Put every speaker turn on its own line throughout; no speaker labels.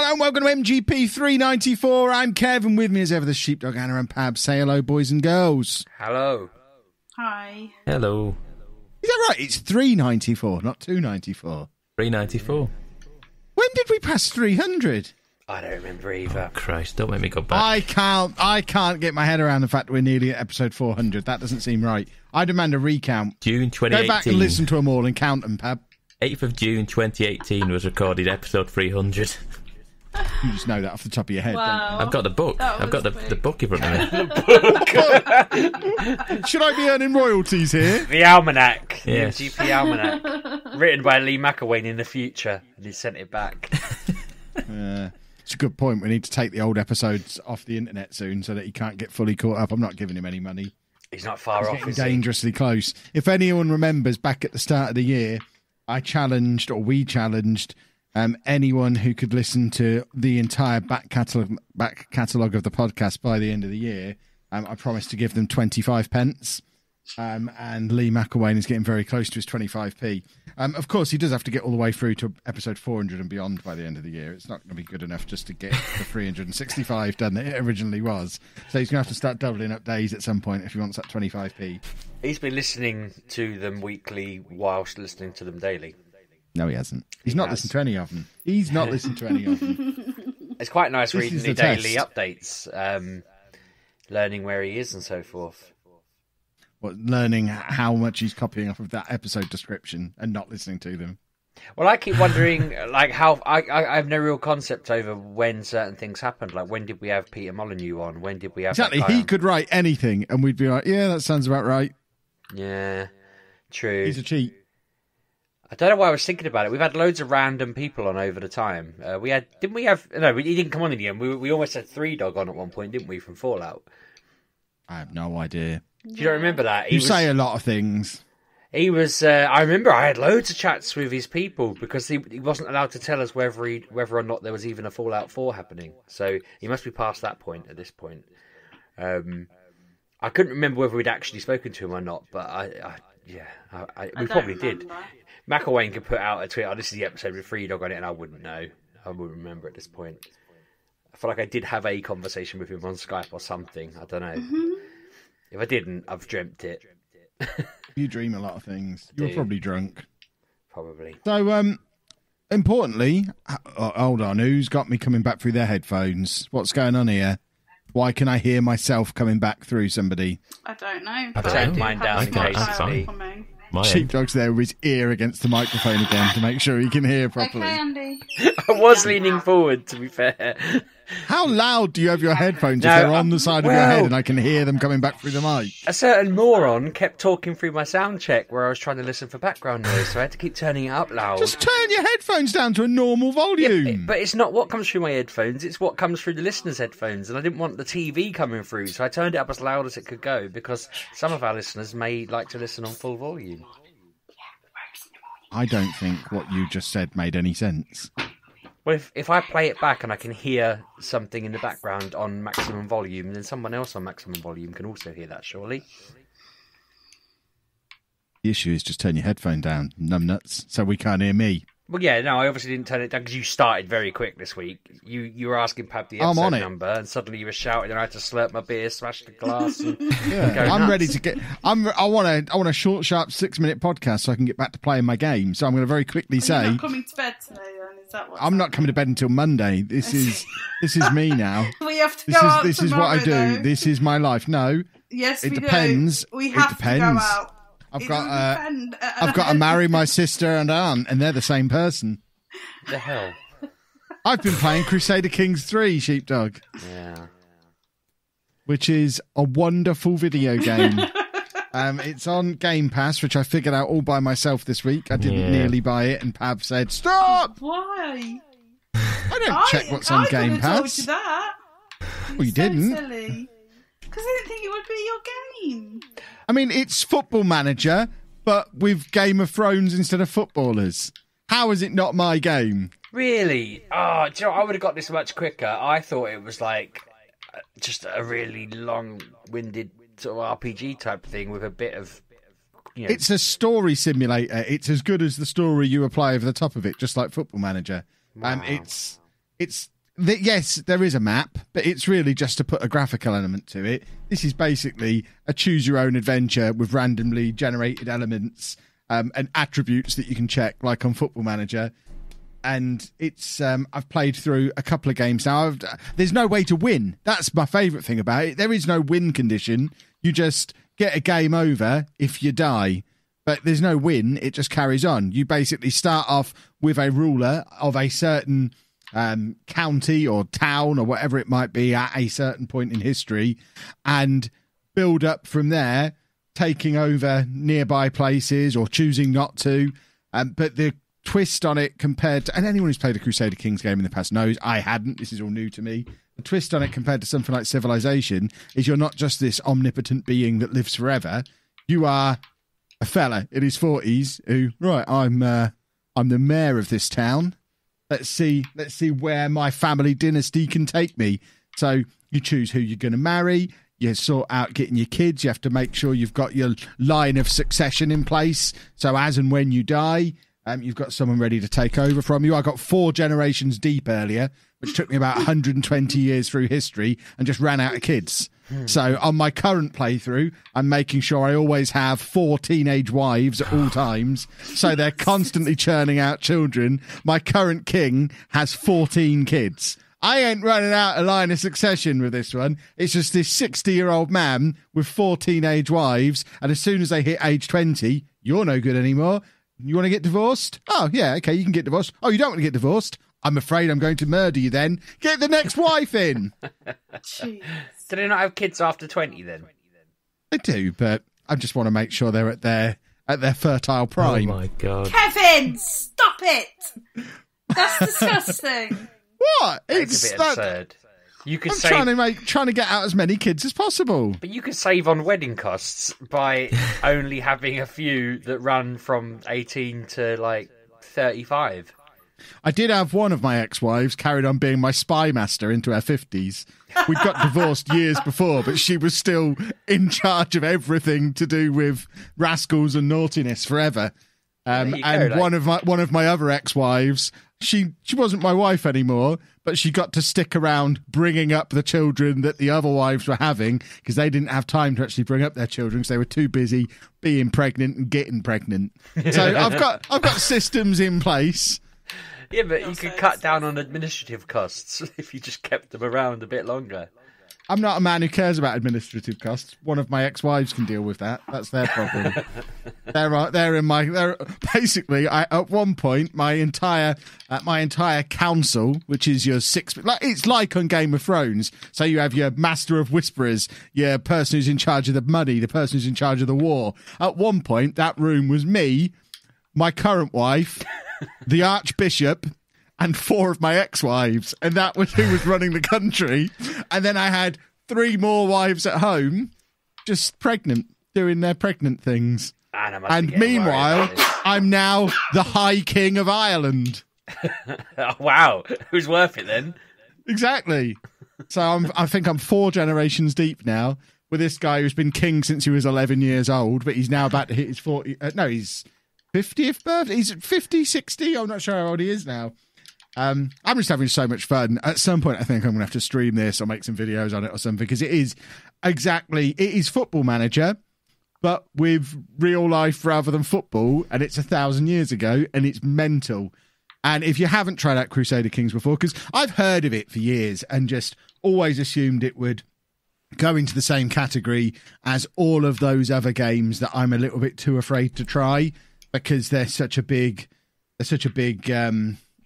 and welcome to MGP394. I'm Kevin. With me as ever, the Sheepdog, Anna and Pab. Say hello, boys and girls.
Hello.
Hi.
Hello.
Is that right? It's 394, not 294.
394.
When did we pass 300?
I don't remember either.
Christ, don't make me go back.
I can't get my head around the fact that we're nearly at episode 400. That doesn't seem right. I demand a recount.
June 2018.
Go back and listen to them all and count them, Pab.
8th of June 2018 was recorded episode 300.
You just know that off the top of your head,
Wow.
don't
I've got the book. I've got the book in front of me.
you? Should I be earning royalties here?
The Almanac.
Yes.
The MGP Almanac. Written by Lee McElwain in the future. And he sent it back.
It's a good point. We need to take the old episodes off the internet soon so that he can't get fully caught up. I'm not giving him any money.
He's not far off,
Getting
is he?
dangerously close. If anyone remembers, back at the start of the year, we challenged anyone who could listen to the entire back catalogue of the podcast by the end of the year. I promised to give them 25 pence. And Lee McElwain is getting very close to his 25p. Of course, he does have to get all the way through to episode 400 and beyond by the end of the year. It's not going to be good enough just to get the 365 done that it originally was. So he's going to have to start doubling up days at some point if he wants that 25p.
He's been listening to them weekly whilst listening to them daily.
No, he hasn't. He's not listened to any of them. He's not listened to any of them.
It's quite nice reading the
test.
daily updates, learning where he is and so forth.
Learning how much he's copying off of that episode description and not listening to them.
Well, I keep wondering, like, how I have no real concept over when certain things happened. Like, when did we have Peter Molyneux on? When did we have
Exactly.
that guy
He
on?
could write anything, and we'd be like, "Yeah, that sounds about right."
Yeah, true.
He's a cheat.
I don't know why I was thinking about it. We've had loads of random people on over the time. He didn't come on in the end. We almost had Three Dog on at one point, didn't we, from Fallout?
I have no idea.
Do you not remember that?
You say a lot of things.
He was. I remember I had loads of chats with his people because he wasn't allowed to tell us whether or not there was even a Fallout 4 happening. So he must be past that point at this point. I couldn't remember whether we'd actually spoken to him or not, but we probably did. McElwain could put out a tweet, "Oh, this is the episode with Free Dog on it," and I wouldn't know. I wouldn't remember at this point. I feel like I did have a conversation with him on Skype or something. I don't know. Mm-hmm. If I didn't, I've dreamt it.
You dream a lot of things. You're probably drunk.
Probably.
So, importantly, hold on, who's got me coming back through their headphones? What's going on here? Why can I hear myself coming back through somebody?
I don't know.
I
don't mine down in case
Sheepdog's there with his ear against the microphone again to make sure he can hear properly.
Okay, Andy.
I was leaning forward, to be fair.
How loud do you have your headphones if they're on the side of your head and I can hear them coming back through the mic?
A certain moron kept talking through my sound check where I was trying to listen for background noise, so I had to keep turning it up loud.
Just turn your headphones down to a normal volume.
Yeah, but it's not what comes through my headphones, it's what comes through the listeners' headphones, and I didn't want the TV coming through, so I turned it up as loud as it could go, because some of our listeners may like to listen on full volume.
I don't think what you just said made any sense.
Well, if I play it back and I can hear something in the background on maximum volume, then someone else on maximum volume can also hear that, surely.
The issue is just turn your headphone down, numbnuts, so we can't hear me.
Well, yeah, no, I obviously didn't turn it down because you started very quick this week. You were asking Pab the episode number, and suddenly you were shouting, and I had to slurp my beer, smash the glass, and go
I'm
nuts.
ready to get. I want a short, sharp 6-minute podcast so I can get back to playing my game. So I'm going to very quickly say,
You're not coming to bed today, then? Is that what?
I'm not coming to bed until Monday. This is me now.
We have to go out
This is what I do.
tomorrow, though.
This is my life. No,
Yes,
it
we
depends.
do. We have
It depends.
to go out.
I've got to marry my sister and aunt, and they're the same person.
The hell?
I've been playing Crusader Kings 3, Sheepdog.
Yeah.
Which is a wonderful video game. It's on Game Pass, which I figured out all by myself this week. I didn't nearly buy it, and Pab said, "Stop!"
Why?
I don't check what's on Game Pass.
I told you that.
Well, you didn't.
Silly. Because I didn't think it would be your game.
I mean, it's Football Manager, but with Game of Thrones instead of footballers. How is it not my game?
Really? Oh, do you know, I would have got this much quicker. I thought it was like just a really long-winded sort of RPG type thing with a bit of, you know...
It's a story simulator. It's as good as the story you apply over the top of it, just like Football Manager.
Wow.
It's yes, there is a map, but it's really just to put a graphical element to it. This is basically a choose-your-own-adventure with randomly generated elements and attributes that you can check, like on Football Manager. And it's I've played through a couple of games now. There's no way to win. That's my favourite thing about it. There is no win condition. You just get a game over if you die. But there's no win. It just carries on. You basically start off with a ruler of a certain county or town or whatever it might be at a certain point in history and build up from there, taking over nearby places or choosing not to. But the twist on it compared to, and anyone who's played a Crusader Kings game in the past knows I hadn't, this is all new to me. The twist on it compared to something like Civilization is you're not just this omnipotent being that lives forever. You are a fella in his 40s who, right, I'm the mayor of this town. Let's see where my family dynasty can take me. So you choose who you're going to marry. You sort out getting your kids. You have to make sure you've got your line of succession in place. So as and when you die, you've got someone ready to take over from you. I got 4 generations deep earlier, which took me about 120 years through history and just ran out of kids. So on my current playthrough, I'm making sure I always have 4 teenage wives at all times. So they're constantly churning out children. My current king has 14 kids. I ain't running out a line of succession with this one. It's just this 60-year-old man with 4 teenage wives. And as soon as they hit age 20, you're no good anymore. You want to get divorced? Oh, yeah, okay, you can get divorced. Oh, you don't want to get divorced? I'm afraid I'm going to murder you then. Get the next wife in.
Jeez.
Do they not have kids after 20 then?
They do, but I just want to make sure they're at their fertile prime.
Oh my God.
Kevin, stop it! That's disgusting.
What?
It's a bit absurd. You could
trying to get out as many kids as possible.
But you could save on wedding costs by only having a few that run from 18 to like 35.
I did have one of my ex-wives carried on being my spy master into her 50s. We'd got divorced years before, but she was still in charge of everything to do with rascals and naughtiness forever. One of my other ex-wives, she wasn't my wife anymore, but she got to stick around bringing up the children that the other wives were having because they didn't have time to actually bring up their children because they were too busy being pregnant and getting pregnant. So I've got systems in place.
Yeah, but you could cut down on administrative costs if you just kept them around a bit longer.
I'm not a man who cares about administrative costs. One of my ex-wives can deal with that. That's their problem. Basically, at one point, my entire council, which is your 6, it's like on Game of Thrones. So you have your Master of Whisperers, your person who's in charge of the money, the person who's in charge of the war. At one point, that room was me, my current wife, the Archbishop, and 4 of my ex-wives, and that was who was running the country. And then I had 3 more wives at home, just pregnant, doing their pregnant things. And meanwhile, I'm now the High King of Ireland.
Oh, wow, who's worth it then?
Exactly. So I think I'm 4 generations deep now with this guy who's been king since he was 11 years old, but he's now about to hit his 40. His 50th birthday. He's 50, 60. I'm not sure how old he is now. I'm just having so much fun. At some point, I think I'm going to have to stream this or make some videos on it or something because it is Football Manager, but with real life rather than football, and it's 1,000 years ago, and it's mental. And if you haven't tried out Crusader Kings before, because I've heard of it for years and just always assumed it would go into the same category as all of those other games that I'm a little bit too afraid to try because they're such a big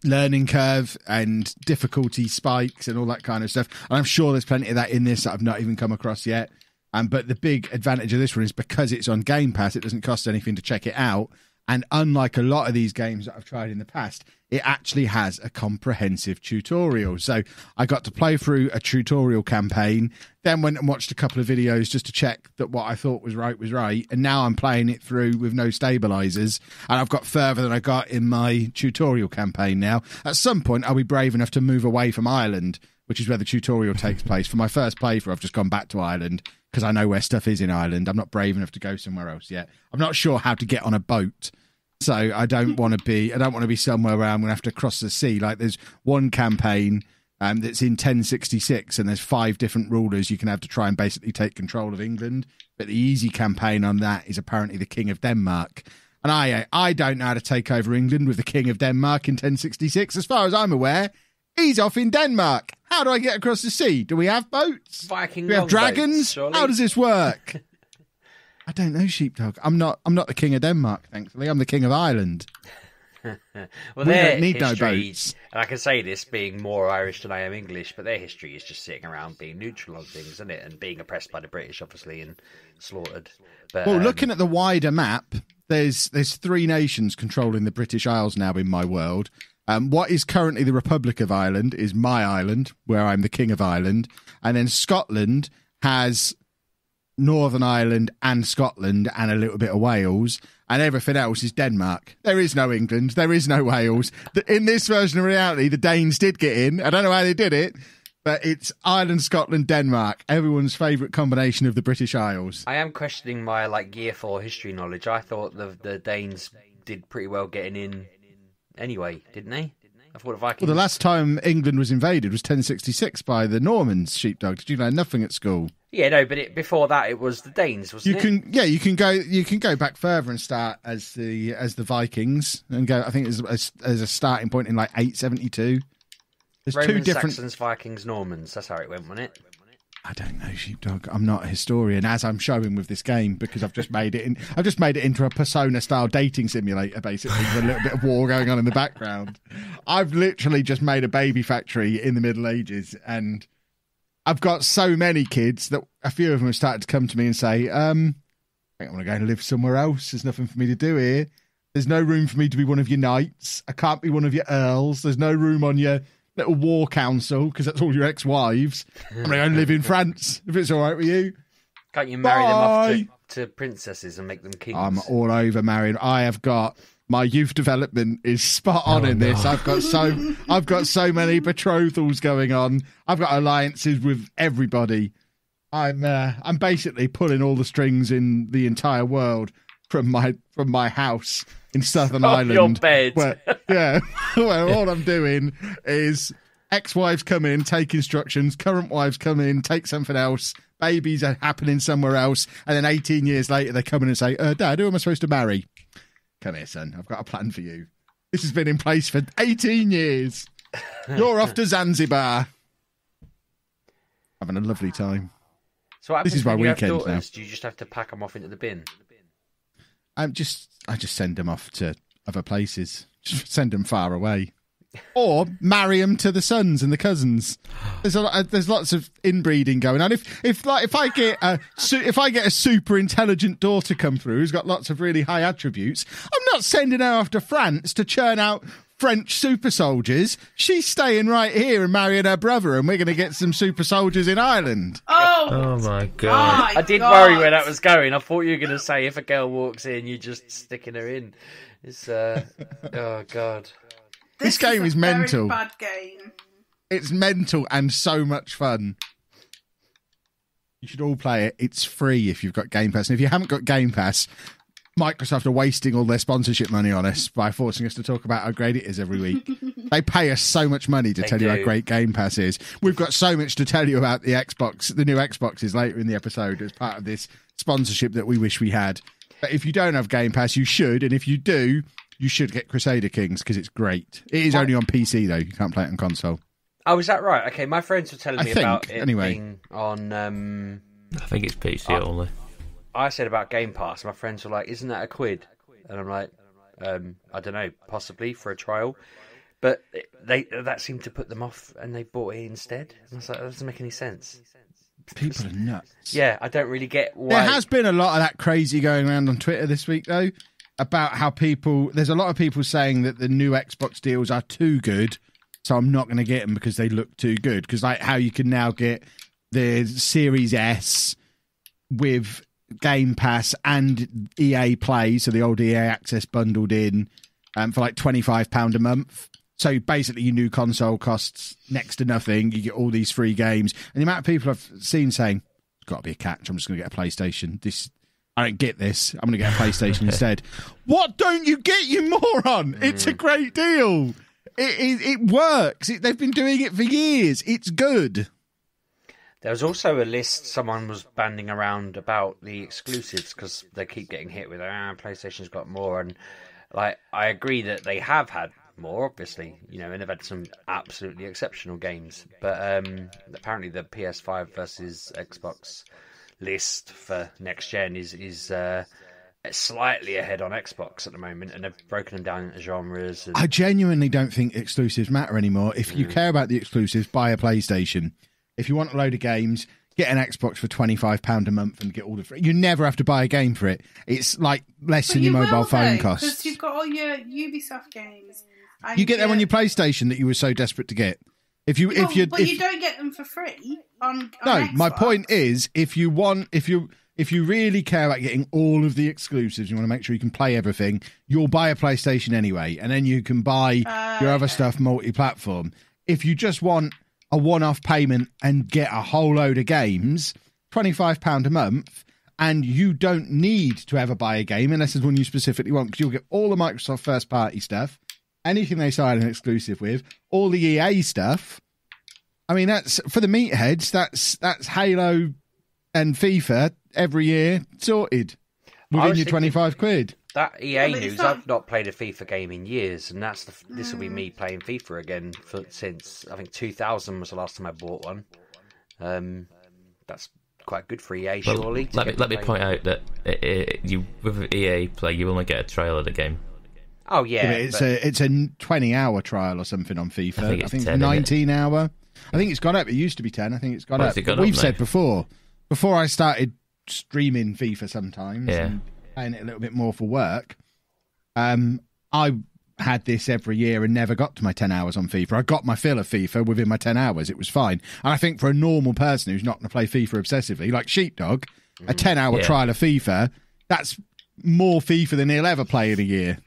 learning curve and difficulty spikes and all that kind of stuff. And I'm sure there's plenty of that in this that I've not even come across yet. But the big advantage of this one is because it's on Game Pass, it doesn't cost anything to check it out. And unlike a lot of these games that I've tried in the past, it actually has a comprehensive tutorial. So I got to play through a tutorial campaign, then went and watched a couple of videos just to check that what I thought was right. And now I'm playing it through with no stabilizers. And I've got further than I got in my tutorial campaign now. At some point, I'll be brave enough to move away from Ireland, which is where the tutorial takes place. For my first playthrough, I've just gone back to Ireland because I know where stuff is in Ireland. I'm not brave enough to go somewhere else yet. I'm not sure how to get on a boat. So I don't want to be somewhere where I'm going to have to cross the sea. Like there's one campaign that's in 1066, and there's 5 different rulers you can have to try and basically take control of England. But the easy campaign on that is apparently the King of Denmark. And I don't know how to take over England with the King of Denmark in 1066. As far as I'm aware, he's off in Denmark. How do I get across the sea? Do we have boats?
Viking
do we have dragons?
Boats,
how does this work? I don't know, Sheepdog. I'm not the King of Denmark, thankfully. I'm the King of Ireland.
Well,
we don't need
history,
no boats.
And I can say this being more Irish than I am English, but their history is just sitting around being neutral on things, isn't it? And being oppressed by the British, obviously, and slaughtered. But,
well, looking at the wider map, there's 3 nations controlling the British Isles now in my world. What is currently the Republic of Ireland is my island, where I'm the King of Ireland. And then Scotland has Northern Ireland and Scotland and a little bit of Wales, and everything else is Denmark. There is no England. There is no Wales. In this version of reality, the Danes did get in. I don't know how they did it, but it's Ireland, Scotland, Denmark. Everyone's favourite combination of the British Isles.
I am questioning my Year 4 history knowledge. I thought the Danes did pretty well getting in anyway, didn't they? I thought the Vikings...
Well, the last time England was invaded was 1066 by the Normans, Sheepdog. Did you learn nothing at school?
Yeah, no, but before that, it was the Danes, wasn't it?
You can go back further and start as the Vikings and go. I think as a starting point in 872. There's
Romans,
2 different
Saxons, Vikings, Normans. That's how it went, wasn't it?
I don't know, Sheepdog. I'm not a historian, as I'm showing with this game, because I've just made it into a Persona-style dating simulator, basically, with a little bit of war going on in the background. I've literally just made a baby factory in the Middle Ages, and I've got so many kids that a few of them have started to come to me and say, I think I want to go and live somewhere else. There's nothing for me to do here. There's no room for me to be one of your knights. I can't be one of your earls. There's no room on your little war council because that's all your ex-wives. I'm going to go and live in France, if it's all right with you.
Can't you marry them off to princesses and make them kings?
I'm all over marrying. I have got... My youth development is spot on in this. I've got so many betrothals going on. I've got alliances with everybody. I'm basically pulling all the strings in the entire world from my house in Southern Ireland.
Your bed.
Where all I'm doing is ex-wives come in, take instructions, current wives come in, take something else, babies are happening somewhere else, and then 18 years later they come in and say, Dad, who am I supposed to marry? Come here, son. I've got a plan for you. This has been in place for 18 years. You're off to Zanzibar. Having a lovely time.
So what happens
this is my
when you have
weekend
daughters?
now.
Do you just have to pack them off into the bin?
I just send them off to other places. Just send them far away. Or marry them to the sons and the cousins. There's lots of inbreeding going on. If I get a super intelligent daughter come through who's got lots of really high attributes, I'm not sending her off to France to churn out French super soldiers. She's staying right here and marrying her brother, and we're going to get some super soldiers in Ireland.
Oh my god!
I did worry where that was going. I thought you were going to say if a girl walks in, you're just sticking her in. It's oh god.
This game is mental.
Very bad game.
It's mental and so much fun. You should all play it. It's free if you've got Game Pass. And if you haven't got Game Pass, Microsoft are wasting all their sponsorship money on us by forcing us to talk about how great it is every week. They pay us so much money to tell you how great Game Pass is. We've got so much to tell you about the new Xboxes later in the episode as part of this sponsorship that we wish we had. But if you don't have Game Pass, you should. And if you do, you should get Crusader Kings because it's great. It is only on PC, though. You can't play it on console.
Oh, is that right? Okay, my friends were telling me about it being on...
I think it's PC only.
I said about Game Pass. My friends were like, isn't that £1? And I'm like, I don't know, possibly for a trial. But that seemed to put them off and they bought it instead. And I was like, that doesn't make any sense.
People are nuts.
Yeah, I don't really get why...
There has been a lot of that crazy going around on Twitter this week, though. About how there's a lot of people saying that the new Xbox deals are too good, so I'm not going to get them because they look too good. Because like how you can now get the Series S with Game Pass and EA Play, so the old EA Access bundled in for like £25 a month. So basically your new console costs next to nothing. You get all these free games. And the amount of people I've seen saying, it's got to be a catch, I'm just going to get a PlayStation. I don't get this. I'm going to get a PlayStation instead. What don't you get, you moron? It's a great deal. It works. They've been doing it for years. It's good.
There was also a list someone was banding around about the exclusives because they keep getting hit with PlayStation's got more, and like I agree that they have had more, obviously, and they've had some absolutely exceptional games. But apparently the PS5 versus Xbox list for next gen is slightly ahead on Xbox at the moment, and they've broken them down into genres. And...
I genuinely don't think exclusives matter anymore. If you care about the exclusives, buy a PlayStation. If you want a load of games, get an Xbox for £25 a month and get all the free. You never have to buy a game for it. It's like less than your mobile phone costs.
Because you've got all your Ubisoft games.
You get them on your PlayStation that you were so desperate to get. But you
don't get them for free on Xbox.
My point is, if you really care about getting all of the exclusives, you want to make sure you can play everything, you'll buy a PlayStation anyway, and then you can buy your other stuff multi-platform. If you just want a one-off payment and get a whole load of games, £25 a month, and you don't need to ever buy a game unless it's one you specifically want, because you'll get all the Microsoft first-party stuff, anything they sign an exclusive with, all the EA stuff. I mean, that's for the meatheads. That's Halo and FIFA every year sorted within your 25 quid.
That EA news, I've not played a FIFA game in years, and this will be me playing FIFA again since I think 2000 was the last time I bought one. That's quite good for EA, surely.
Let me point out that with EA Play, you only get a trial of the game.
Oh yeah,
it's a 20-hour trial or something on FIFA.
I think it's 10,
19-hour. I think it's gone up. It used to be 10. I think it's gone up. We've said before I started streaming FIFA sometimes.
Yeah.
And playing it a little bit more for work. I had this every year and never got to my 10 hours on FIFA. I got my fill of FIFA within my 10 hours. It was fine. And I think for a normal person who's not going to play FIFA obsessively, like Sheepdog, a 10-hour trial of FIFA, that's more FIFA than he'll ever play in a year.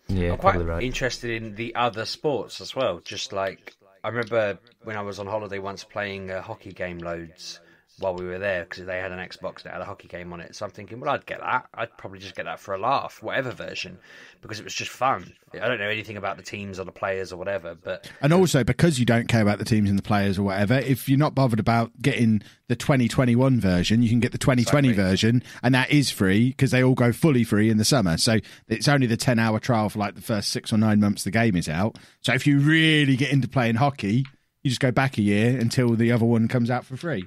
Yeah,
I'm quite
right.
interested in the other sports as well. Just like, I remember when I was on holiday once playing a hockey game loads while we were there, because they had an Xbox that had a hockey game on it. So I'm thinking, well, I'd get that. I'd probably just get that for a laugh, whatever version, because it was just fun. I don't know anything about the teams or the players or whatever, but...
And also, because you don't care about the teams and the players or whatever, if you're not bothered about getting the 2021 version, you can get the 2020 version, and that is free, because they all go fully free in the summer. So it's only the 10-hour trial for like the first 6 or 9 months the game is out. So if you really get into playing hockey, you just go back a year until the other one comes out for free.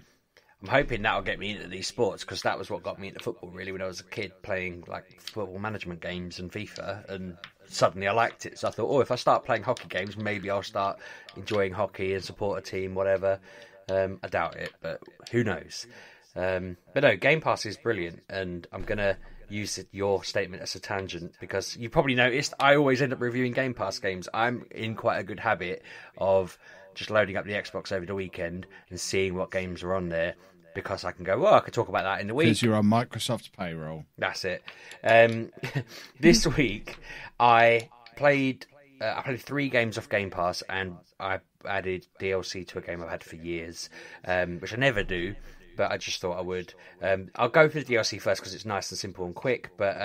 I'm hoping that'll get me into these sports, because that was what got me into football, really, when I was a kid playing like football management games and FIFA, and suddenly I liked it. So I thought, if I start playing hockey games, maybe I'll start enjoying hockey and support a team, whatever. I doubt it, but who knows? But no, Game Pass is brilliant, and I'm going to use your statement as a tangent, because you probably noticed I always end up reviewing Game Pass games. I'm in quite a good habit of just loading up the Xbox over the weekend and seeing what games are on there, because I can go, I could talk about that in the week.
Because you're on Microsoft's payroll.
That's it. This week, I played 3 games off Game Pass, and I added DLC to a game I've had for years, which I never do, but I just thought I would. I'll go for the DLC first, because it's nice and simple and quick, but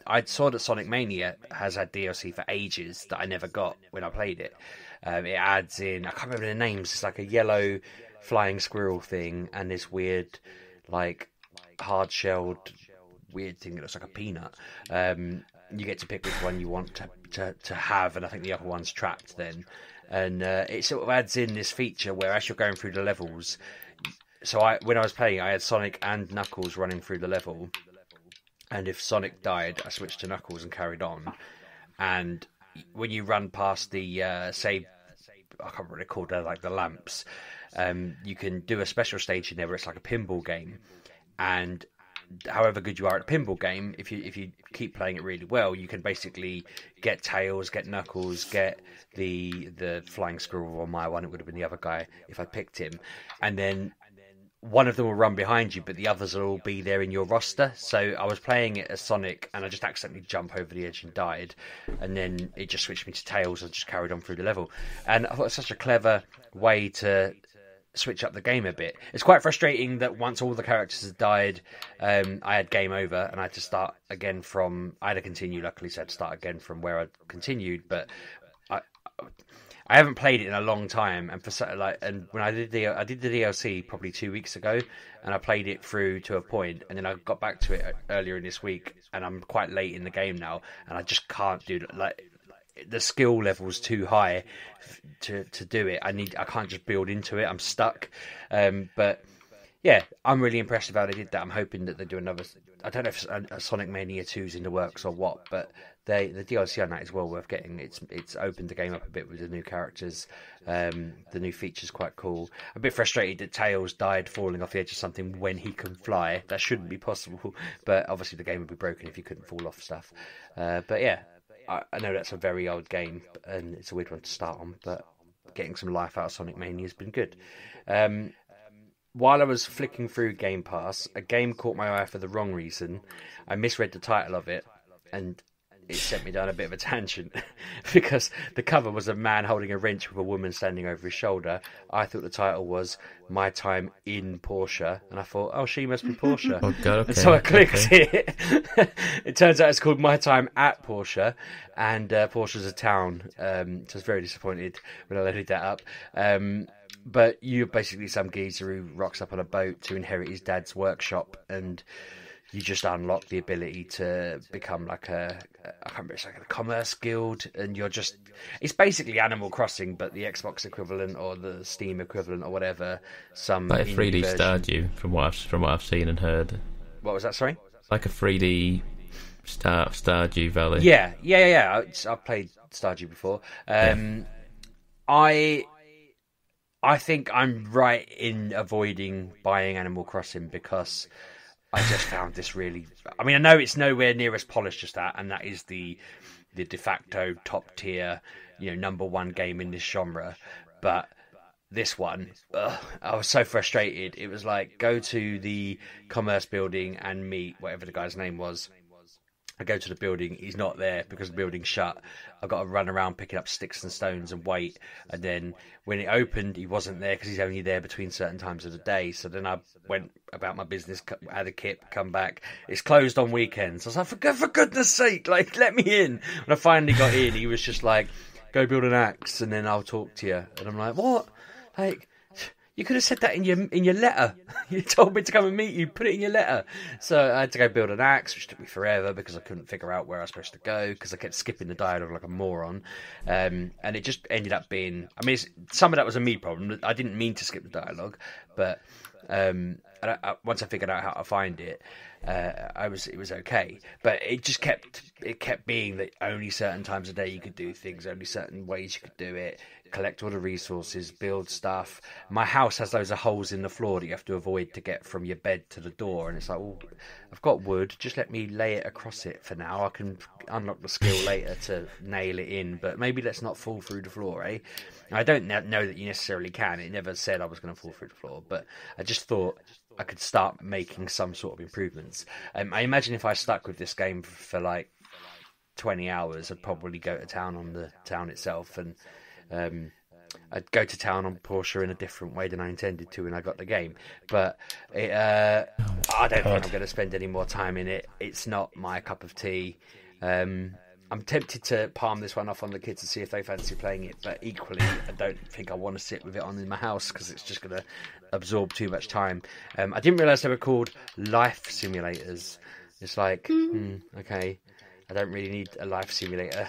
I saw that Sonic Mania has had DLC for ages that I never got when I played it. It adds in, I can't remember the names, it's like a yellow flying squirrel thing, and this weird, like, hard-shelled weird thing that looks like a peanut. You get to pick which one you want to have, and I think the other one's trapped then. And it sort of adds in this feature where as you're going through the levels, so when I was playing, I had Sonic and Knuckles running through the level, and if Sonic died, I switched to Knuckles and carried on. And when you run past the, I can't remember what they're called, they're like the lamps, you can do a special stage in there where it's like a pinball game, and however good you are at a pinball game, if you keep playing it really well, you can basically get Tails, get Knuckles, get the flying squirrel. On my one, it would have been the other guy if I picked him, and then one of them will run behind you, but the others will all be there in your roster. So I was playing it as Sonic, and I just accidentally jumped over the edge and died, and then it just switched me to Tails and just carried on through the level. And I thought it was such a clever way to switch up the game a bit. It's quite frustrating that once all the characters had died, I had game over, and I had to start again from... I had to continue, luckily, so I had to start again from where I'd continued, but I haven't played it in a long time, and and when I did the DLC probably 2 weeks ago, and I played it through to a point, and then I got back to it earlier in this week, and I'm quite late in the game now, and I just can't do the skill level's too high to do it. I can't just build into it. I'm stuck. But yeah, I'm really impressed about how they did that. I'm hoping that they do another. I don't know if Sonic Mania 2's in the works or what, but the DLC on that is well worth getting. It's opened the game up a bit with the new characters. The new feature's quite cool. I'm a bit frustrated that Tails died falling off the edge of something when he can fly. That shouldn't be possible, but obviously the game would be broken if he couldn't fall off stuff. But yeah, I know that's a very old game, and it's a weird one to start on, but getting some life out of Sonic Mania has been good. While I was flicking through Game Pass, a game caught my eye for the wrong reason. I misread the title of it, and it sent me down a bit of a tangent because the cover was a man holding a wrench with a woman standing over his shoulder. I thought the title was My Time in Porsche, and I thought, oh, she must be Porsche.
Oh, God, okay.
And so I clicked it. It turns out it's called My Time at Porsche, and Porsche's a town. So I was very disappointed when I loaded that up. But you're basically some geezer who rocks up on a boat to inherit his dad's workshop, and you just unlock the ability to become like I can't remember, it's like a commerce guild, and it's basically Animal Crossing, but the Xbox equivalent or the Steam equivalent or whatever. Some
like a 3D
version.
Stardew, from what I've seen and heard.
What was that? Sorry.
Like a 3D Stardew Valley.
Yeah. I've played Stardew before. I think I'm right in avoiding buying Animal Crossing because I just found this really. I mean, I know it's nowhere near as polished as that, and that is the de facto top tier, number one game in this genre. But this one, I was so frustrated. It was like, go to the commerce building and meet whatever the guy's name was. I go to the building, he's not there because the building's shut. I've got to run around picking up sticks and stones and wait. And then when it opened, he wasn't there because he's only there between certain times of the day. So then I went about my business, had a kip, come back. It's closed on weekends. I was like, for goodness sake, let me in. When I finally got in, he was just like, go build an axe and then I'll talk to you. And I'm like, what? You could have said that in your letter. You told me to come and meet you. Put it in your letter. So I had to go build an axe, which took me forever because I couldn't figure out where I was supposed to go because I kept skipping the dialogue like a moron. And it just ended up being. I mean, some of that was a me problem. I didn't mean to skip the dialogue, but once I figured out how to find it, it was okay. But it just kept being that only certain times a day you could do things, only certain ways you could do it. Collect all the resources, build stuff. My house has loads of holes in the floor that you have to avoid to get from your bed to the door, and it's like, well, I've got wood, just let me lay it across it for now. I can unlock the skill later to nail it in, but maybe let's not fall through the floor, eh? I don't know that you necessarily can. It never said I was going to fall through the floor, but I just thought I could start making some sort of improvements. I imagine if I stuck with this game for like 20 hours, I'd probably go to town on the town itself, and I'd go to town on Porsche in a different way than I intended to when I got the game. But I don't think I'm going to spend any more time in it. It's not my cup of tea. I'm tempted to palm this one off on the kids to see if they fancy playing it, but equally, I don't think I want to sit with it on in my house because it's just going to absorb too much time. I didn't realise they were called life simulators. It's like, okay, I don't really need a life simulator.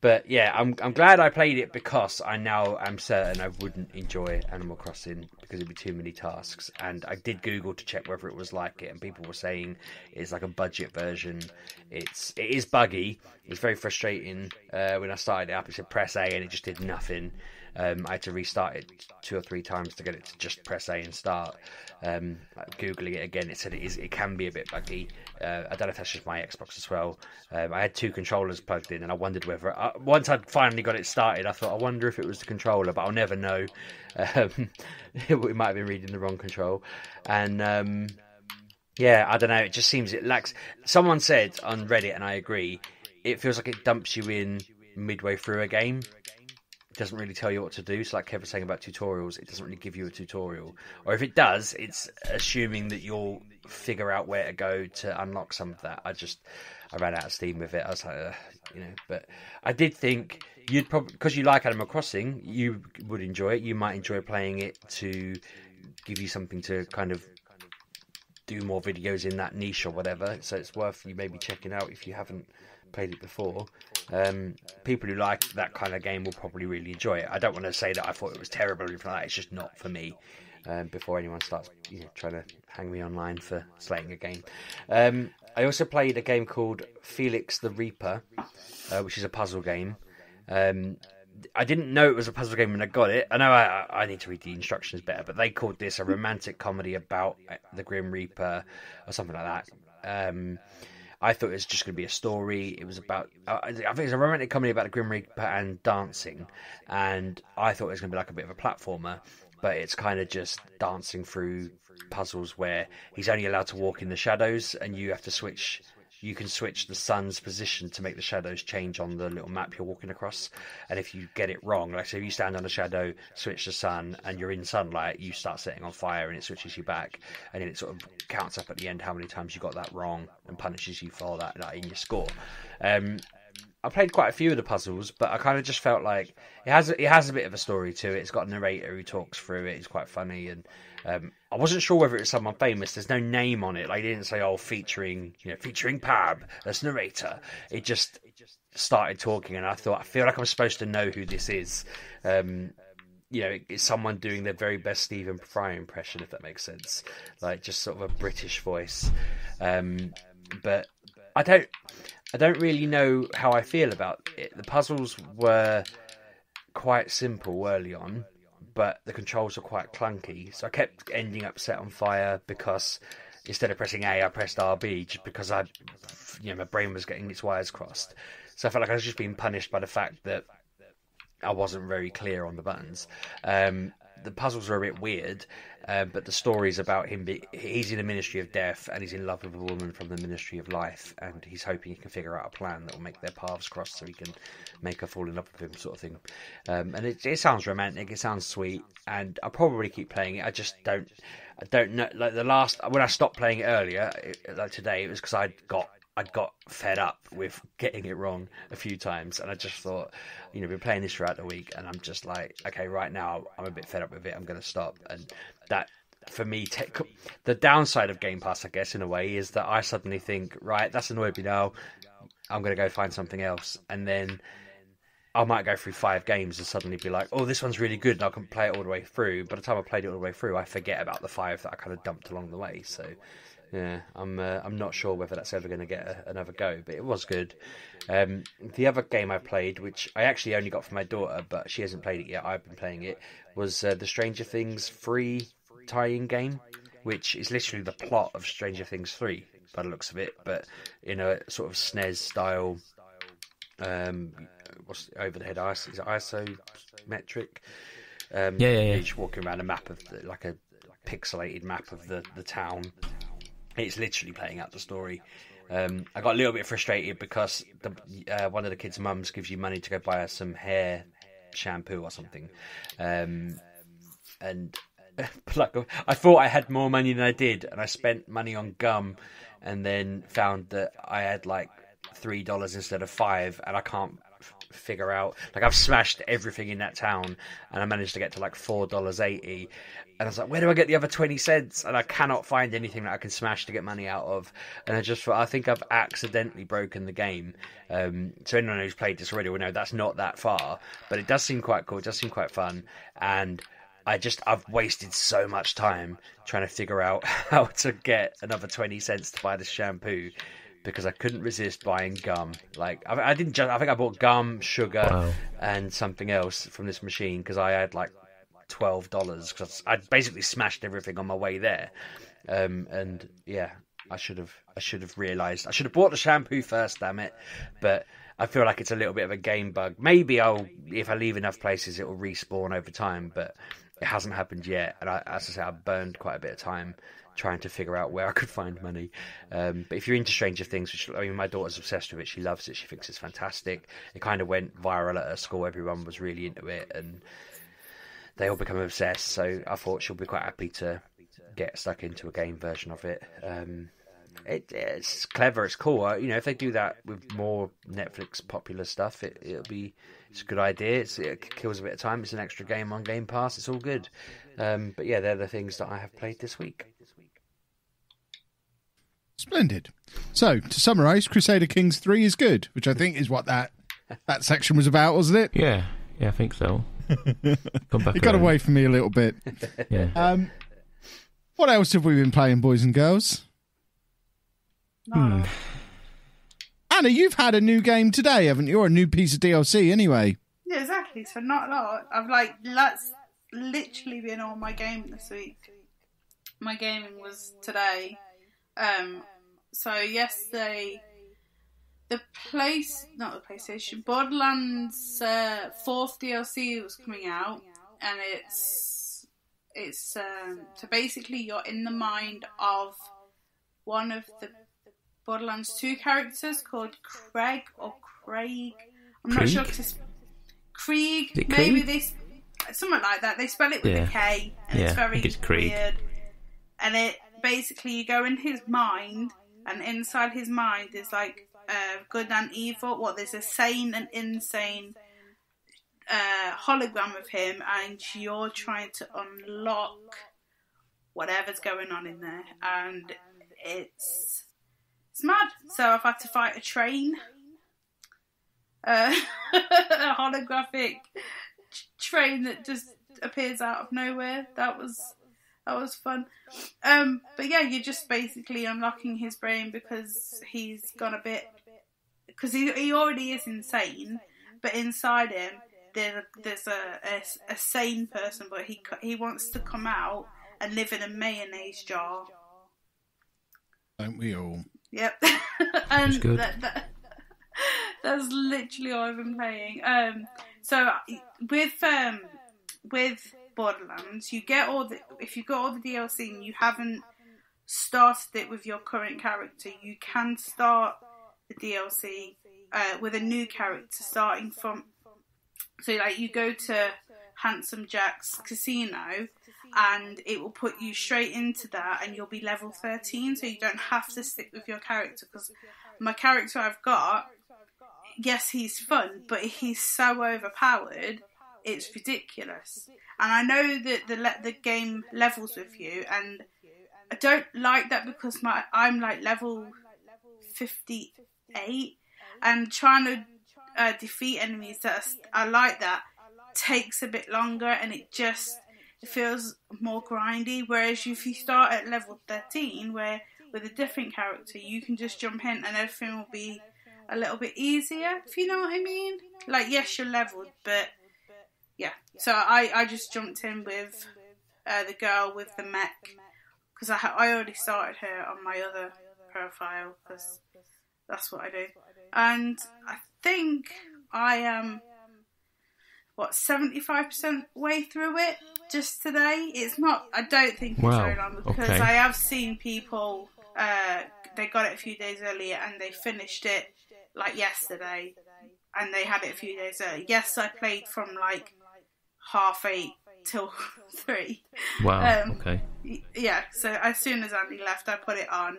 But yeah, I'm glad I played it because I now am certain I wouldn't enjoy Animal Crossing because it'd be too many tasks. And I did Google to check whether it was like it, and people were saying it's like a budget version. It is buggy. It was very frustrating when I started it up. It said press A and it just did nothing. I had to restart it 2 or 3 times to get it to just press A and start. Googling it again, it said it can be a bit buggy. I don't know if that's just my Xbox as well. I had 2 controllers plugged in, and I wondered whether once I'd finally got it started, I thought, I wonder if it was the controller, but I'll never know. We might have been reading the wrong control, and yeah, I don't know. It just seems it lacks. Someone said on Reddit, and I agree. It feels like it dumps you in midway through a game. Doesn't really tell you what to do. So like Kev was saying about tutorials, it doesn't really give you a tutorial. Or if it does, it's assuming that you'll figure out where to go to unlock some of that. I ran out of steam with it. I was like, but I did think you'd probably, because you like Animal Crossing, you would enjoy it. You might enjoy playing it to give you something to kind of do more videos in that niche or whatever. So it's worth you maybe checking out if you haven't played it before. People who like that kind of game will probably really enjoy it. I don't want to say that I thought it was terrible or anything like that. It's just not for me. Before anyone starts trying to hang me online for slating a game. I also played a game called Felix the Reaper, which is a puzzle game. I didn't know it was a puzzle game when I got it. I know I need to read the instructions better, but they called this a romantic comedy about the Grim Reaper or something like that. I thought it was just going to be a story. It was about, I think it's a romantic comedy about the Grim Reaper and dancing, and I thought it was going to be like a bit of a platformer. But it's kind of just dancing through puzzles where he's only allowed to walk in the shadows, and you have to switch. You can switch the sun's position to make the shadows change on the little map you're walking across. And if you get it wrong, like so if you stand on a shadow, switch the sun, and you're in sunlight, you start setting on fire, and it switches you back. And then it sort of counts up at the end how many times you got that wrong and punishes you for that, like, in your score. I played quite a few of the puzzles, but I kind of just felt like it has a bit of a story to it. It's got a narrator who talks through it. It's quite funny, and I wasn't sure whether it was someone famous. There's no name on it. Like, they didn't say, featuring Pab as narrator. It just started talking, and I feel like I'm supposed to know who this is. It's someone doing their very best Stephen Fry impression, if that makes sense. Like, just sort of a British voice. But I don't really know how I feel about it. The puzzles were quite simple early on, but the controls were quite clunky. So I kept ending up set on fire because instead of pressing A, I pressed RB just because my brain was getting its wires crossed. So I felt like I was just being punished by the fact that I wasn't very clear on the buttons. The puzzles are a bit weird, but the story's about him. He's in the Ministry of Death, and he's in love with a woman from the Ministry of Life, and he's hoping he can figure out a plan that will make their paths cross so he can make her fall in love with him, sort of thing. And it sounds romantic, it sounds sweet, and I'll probably keep playing it. I don't know. Like when I stopped playing it earlier, like today, it was because I'd got fed up with getting it wrong a few times, and I just thought, been playing this throughout the week, and I'm just like, okay, right now I'm a bit fed up with it. I'm going to stop. And that, for me, the downside of Game Pass, I guess, in a way, is that I suddenly think, right, that's annoyed me now. I'm going to go find something else, and then I might go through 5 games and suddenly be like, oh, this one's really good, and I can play it all the way through. By the time I played it all the way through, I forget about the 5 that I kind of dumped along the way. So yeah, I'm not sure whether that's ever going to get another go, but it was good. The other game I played, which I actually only got for my daughter, but she hasn't played it yet, I've been playing it, was the Stranger Things 3 tie-in game, which is literally the plot of Stranger Things 3, by the looks of it, but in a sort of SNES style, what's over the head ice? Is it isometric?
Yeah.
You're just walking around a map of like a pixelated map of the town. It's literally playing out the story. I got a little bit frustrated because one of the kids' mums gives you money to go buy her some hair shampoo or something, and like I thought I had more money than I did, and I spent money on gum, and then found that I had like $3 instead of $5, and I can't figure out, like, I've smashed everything in that town, and I managed to get to like $4.80, and I was like, where do I get the other 20 cents? And I cannot find anything that I can smash to get money out of, and I just thought, I think I've accidentally broken the game. So anyone who's played this already will know that's not that far, but it does seem quite cool, it does seem quite fun, and I've wasted so much time trying to figure out how to get another 20 cents to buy this shampoo, because I couldn't resist buying gum. Like, I think I bought gum, sugar, and something else from this machine, because I had like $12, because I'd basically smashed everything on my way there. And yeah, I should have realised. I should have bought the shampoo first, damn it. But I feel like it's a little bit of a game bug. Maybe if I leave enough places, it will respawn over time, but it hasn't happened yet. And as I say, I've burned quite a bit of time trying to figure out where I could find money. But if you're into Stranger Things, which, I mean, my daughter's obsessed with it, she loves it, she thinks it's fantastic. It kind of went viral at her school, everyone was really into it, and they all become obsessed, so I thought she'll be quite happy to get stuck into a game version of it. It's clever, it's cool. If they do that with more Netflix popular stuff, it's a good idea. It kills a bit of time. It's an extra game on Game Pass. It's all good. But yeah, they're the things that I have played this week.
Splendid. So, to summarise, Crusader Kings 3 is good, which I think is what that section was about, wasn't it?
Yeah, I think so. Come back.
It got away from me a little bit.
Yeah.
What else have we been playing, boys and girls? Anna, you've had a new game today, haven't you? Or a new piece of DLC, anyway.
Yeah, exactly. So not a lot. I've literally been on my game this week. My gaming was today. So yesterday, not the PlayStation, Borderlands 4th DLC was coming out, and it's so basically you're in the mind of one of the Borderlands 2 characters called Craig or Craig. I'm not sure because it's Krieg. Maybe this something like that. They spell it with a K, and it's very weird. And it basically you go in his mind, and inside his mind is like good and evil. There's a sane and insane hologram of him, and you're trying to unlock whatever's going on in there, and it's mad. So I've had to fight a train, a holographic train that just appears out of nowhere. That was fun. But yeah, you're just basically unlocking his brain because he's gone a bit. Because he already is insane, but inside him there's a sane person, but he wants to come out and live in a mayonnaise jar.
Don't we all?
Yep. And
that's good.
That's literally all I've been playing. So with Borderlands, if you've got all the DLC and you haven't started it with your current character, you can start the DLC with a new character starting from. So like you go to Handsome Jack's casino, and it will put you straight into that, and you'll be level 13, so you don't have to stick with your character. Because my character I've got, yes, he's fun, but he's so overpowered, it's ridiculous. And I know that the game levels with you, and I don't like that because I'm like level 58, and trying to defeat enemies that are like that takes a bit longer, and it feels more grindy. Whereas if you start at level 13, where with a different character, you can just jump in and everything will be a little bit easier, if you know what I mean. Like, yes, you're leveled, but yeah. So I just jumped in with the girl with the mech, because I already started her on my other profile, because that's what I do. And I think I am 75% way through it just today. It's not. I don't think it's very long, because I have seen people. They got it a few days earlier and they finished it like yesterday, and they had it a few days earlier. Yes, I played from like 8:30 till 3.
Wow. Okay.
Yeah. So as soon as Andy left, I put it on,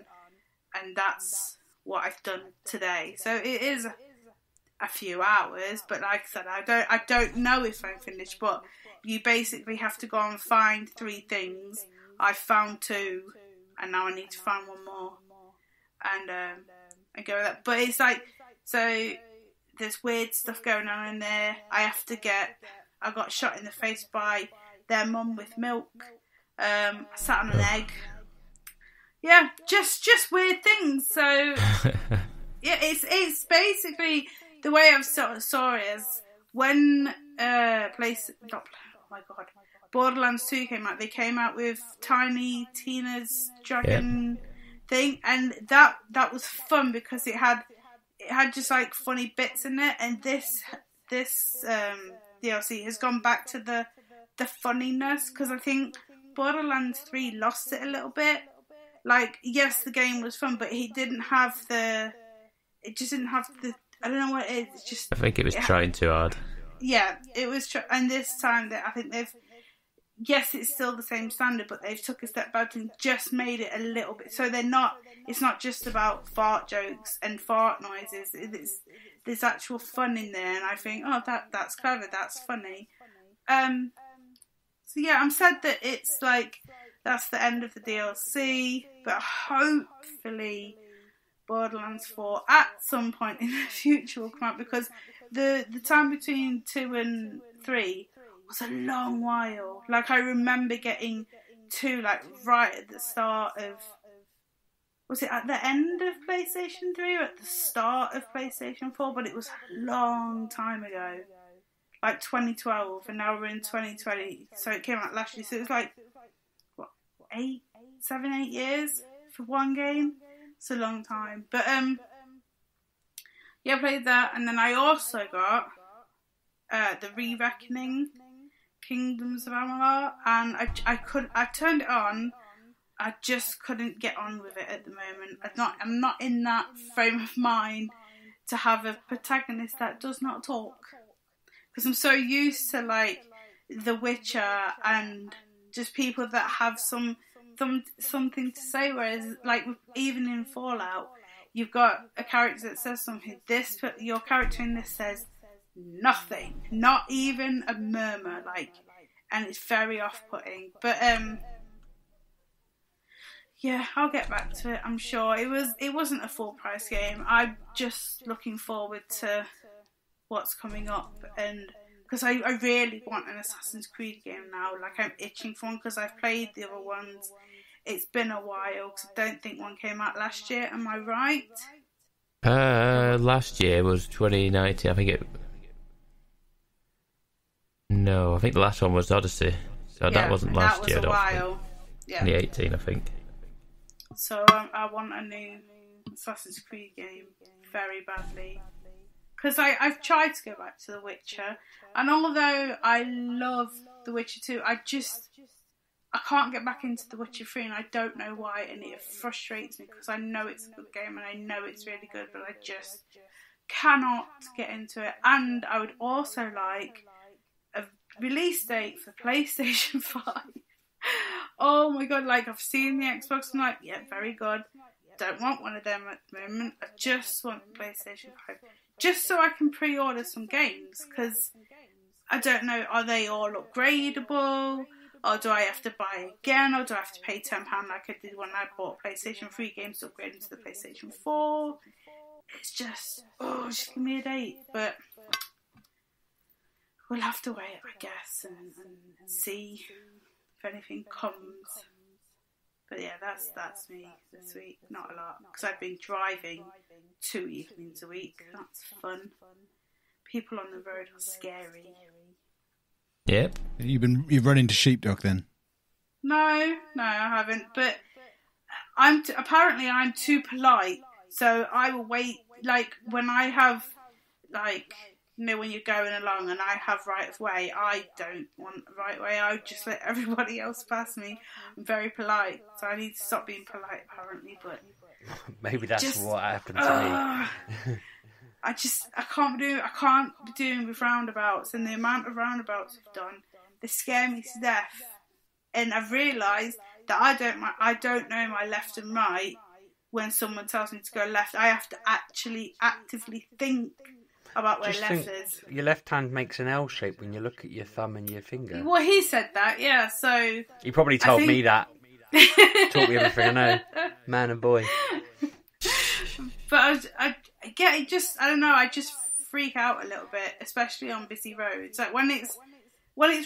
and that's what I've done today. So it is a few hours, but like I said, I don't know if I'm finished, but you basically have to go and find 3 things. I found 2, and now I need to find 1 more, and go with that. But it's like, so there's weird stuff going on in there. I got shot in the face by their mum with milk. I sat on an egg. Yeah, just weird things. So yeah, it's basically the way I've saw it is when Borderlands 2 came out. They came out with Tiny Tina's Dragon thing, and that was fun because it had just like funny bits in it. And this DLC has gone back to the funniness, because I think Borderlands 3 lost it a little bit. Like, yes, the game was fun, but it just didn't have the. I don't know what it is. It's just.
I think it was trying too hard.
Yeah, it was, and this time that I think yes, it's still the same standard, but they've took a step back and just made it a little bit. So it's not just about fart jokes and fart noises. There's actual fun in there, and I think, oh, that's clever, that's funny. So yeah, I'm sad that it's like, that's the end of the DLC, but hopefully Borderlands 4 at some point in the future will come out, because the time between 2 and 3 was a long while. Like, I remember getting 2 like right at the start of, was it at the end of PlayStation 3 or at the start of PlayStation 4? But it was a long time ago, like 2012, and now we're in 2020, so it came out last year, so it was like, what, 7, 8 years for one game? It's a long time. But yeah, I played that, and then I also got the Re-Reckoning, Kindoms of Amalur, and I turned it on. I just couldn't get on with it at the moment. I'm not in that frame of mind to have a protagonist that does not talk, because I'm so used to like The Witcher and just people that have something to say. Whereas, like, even in Fallout, you've got a character that says something. Your character in this says nothing, not even a murmur, like, and it's very off-putting. But yeah, I'll get back to it. I'm sure it wasn't a full price game. I'm just looking forward to what's coming up, and because I really want an Assassin's Creed game now. Like, I'm itching for one, because I've played the other ones. It's been a while, because I don't think one came out last year. Am I right?
Last year was 2019. I think No, I think the last one was Odyssey. So yeah, that wasn't last year.
That was a while. Yeah.
2018, I think.
So I want a new Assassin's Creed game very badly. Because I've tried to go back to The Witcher, and although I love The Witcher 2, I can't get back into The Witcher 3, and I don't know why, and it frustrates me, because I know it's a good game and I know it's really good, but I just cannot get into it. And I would also like a release date for PlayStation 5. Oh my god, like, I've seen the Xbox, I'm like, yeah, very good. Don't want one of them at the moment. I just want the PlayStation 5. Just so I can pre-order some games, because I don't know, are they all upgradable? Or do I have to buy again? Or do I have to pay £10 like I did when I bought PlayStation 3 games to upgrade into the PlayStation 4? It's just, just give me a date. But we'll have to wait, I guess, and see if anything comes. But yeah, that's me this week. Not a lot, because I've been driving 2 evenings a week. That's fun. People on the road are scary.
Yep.
You've run into Sheepdog then?
No, I haven't. But apparently I'm too polite, so I will wait. Like, when I have, like, you know, when you're going along and I have right of way, I don't want right of way. I just let everybody else pass me. I'm very polite, so I need to stop being polite, apparently. But
maybe that's what happened to me.
I can't be doing with roundabouts, and the amount of roundabouts I've done, they scare me to death. And I've realised that I don't know my left and right. When someone tells me to go left, I have to actually actively think about where left is.
Your left hand makes an L shape when you look at your thumb and your finger.
Well, he said that, yeah, so...
He probably told me that. Taught me everything I know. Man and boy.
But I get it, I don't know, I just freak out a little bit, especially on busy roads. Like, when it's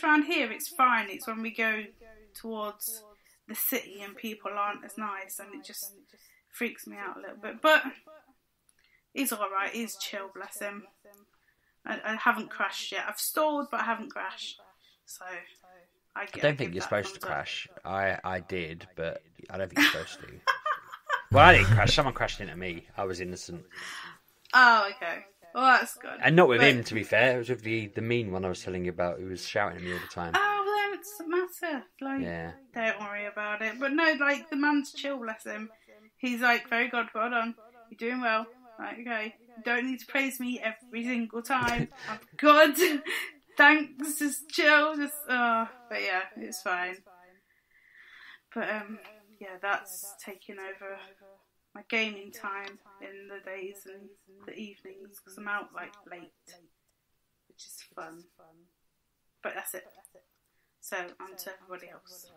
around here, it's fine. It's when we go towards the city and people aren't as nice, and it just freaks me out a little bit. But he's alright, he's chill, bless him. I haven't crashed yet. I've stalled, but I haven't crashed. So I
don't think you're supposed to crash. I did, but I don't think you're supposed to. Well, I didn't crash. Someone crashed into me. I was innocent.
Oh, okay. Well, that's good.
And not with him, to be fair. It was with the mean one I was telling you about, who was shouting at me all the time.
Oh, well, then it doesn't matter. Like,
yeah.
Don't worry about it. But no, like, the man's chill, bless him. He's like, very good, well done. You're doing well. Like, okay. You don't need to praise me every single time. I'm good. thanks, just chill, but yeah, it's fine. But yeah, that's taking over my gaming time in the days and the evenings because I'm out like late, which is fun. But that's it. So on to everybody else.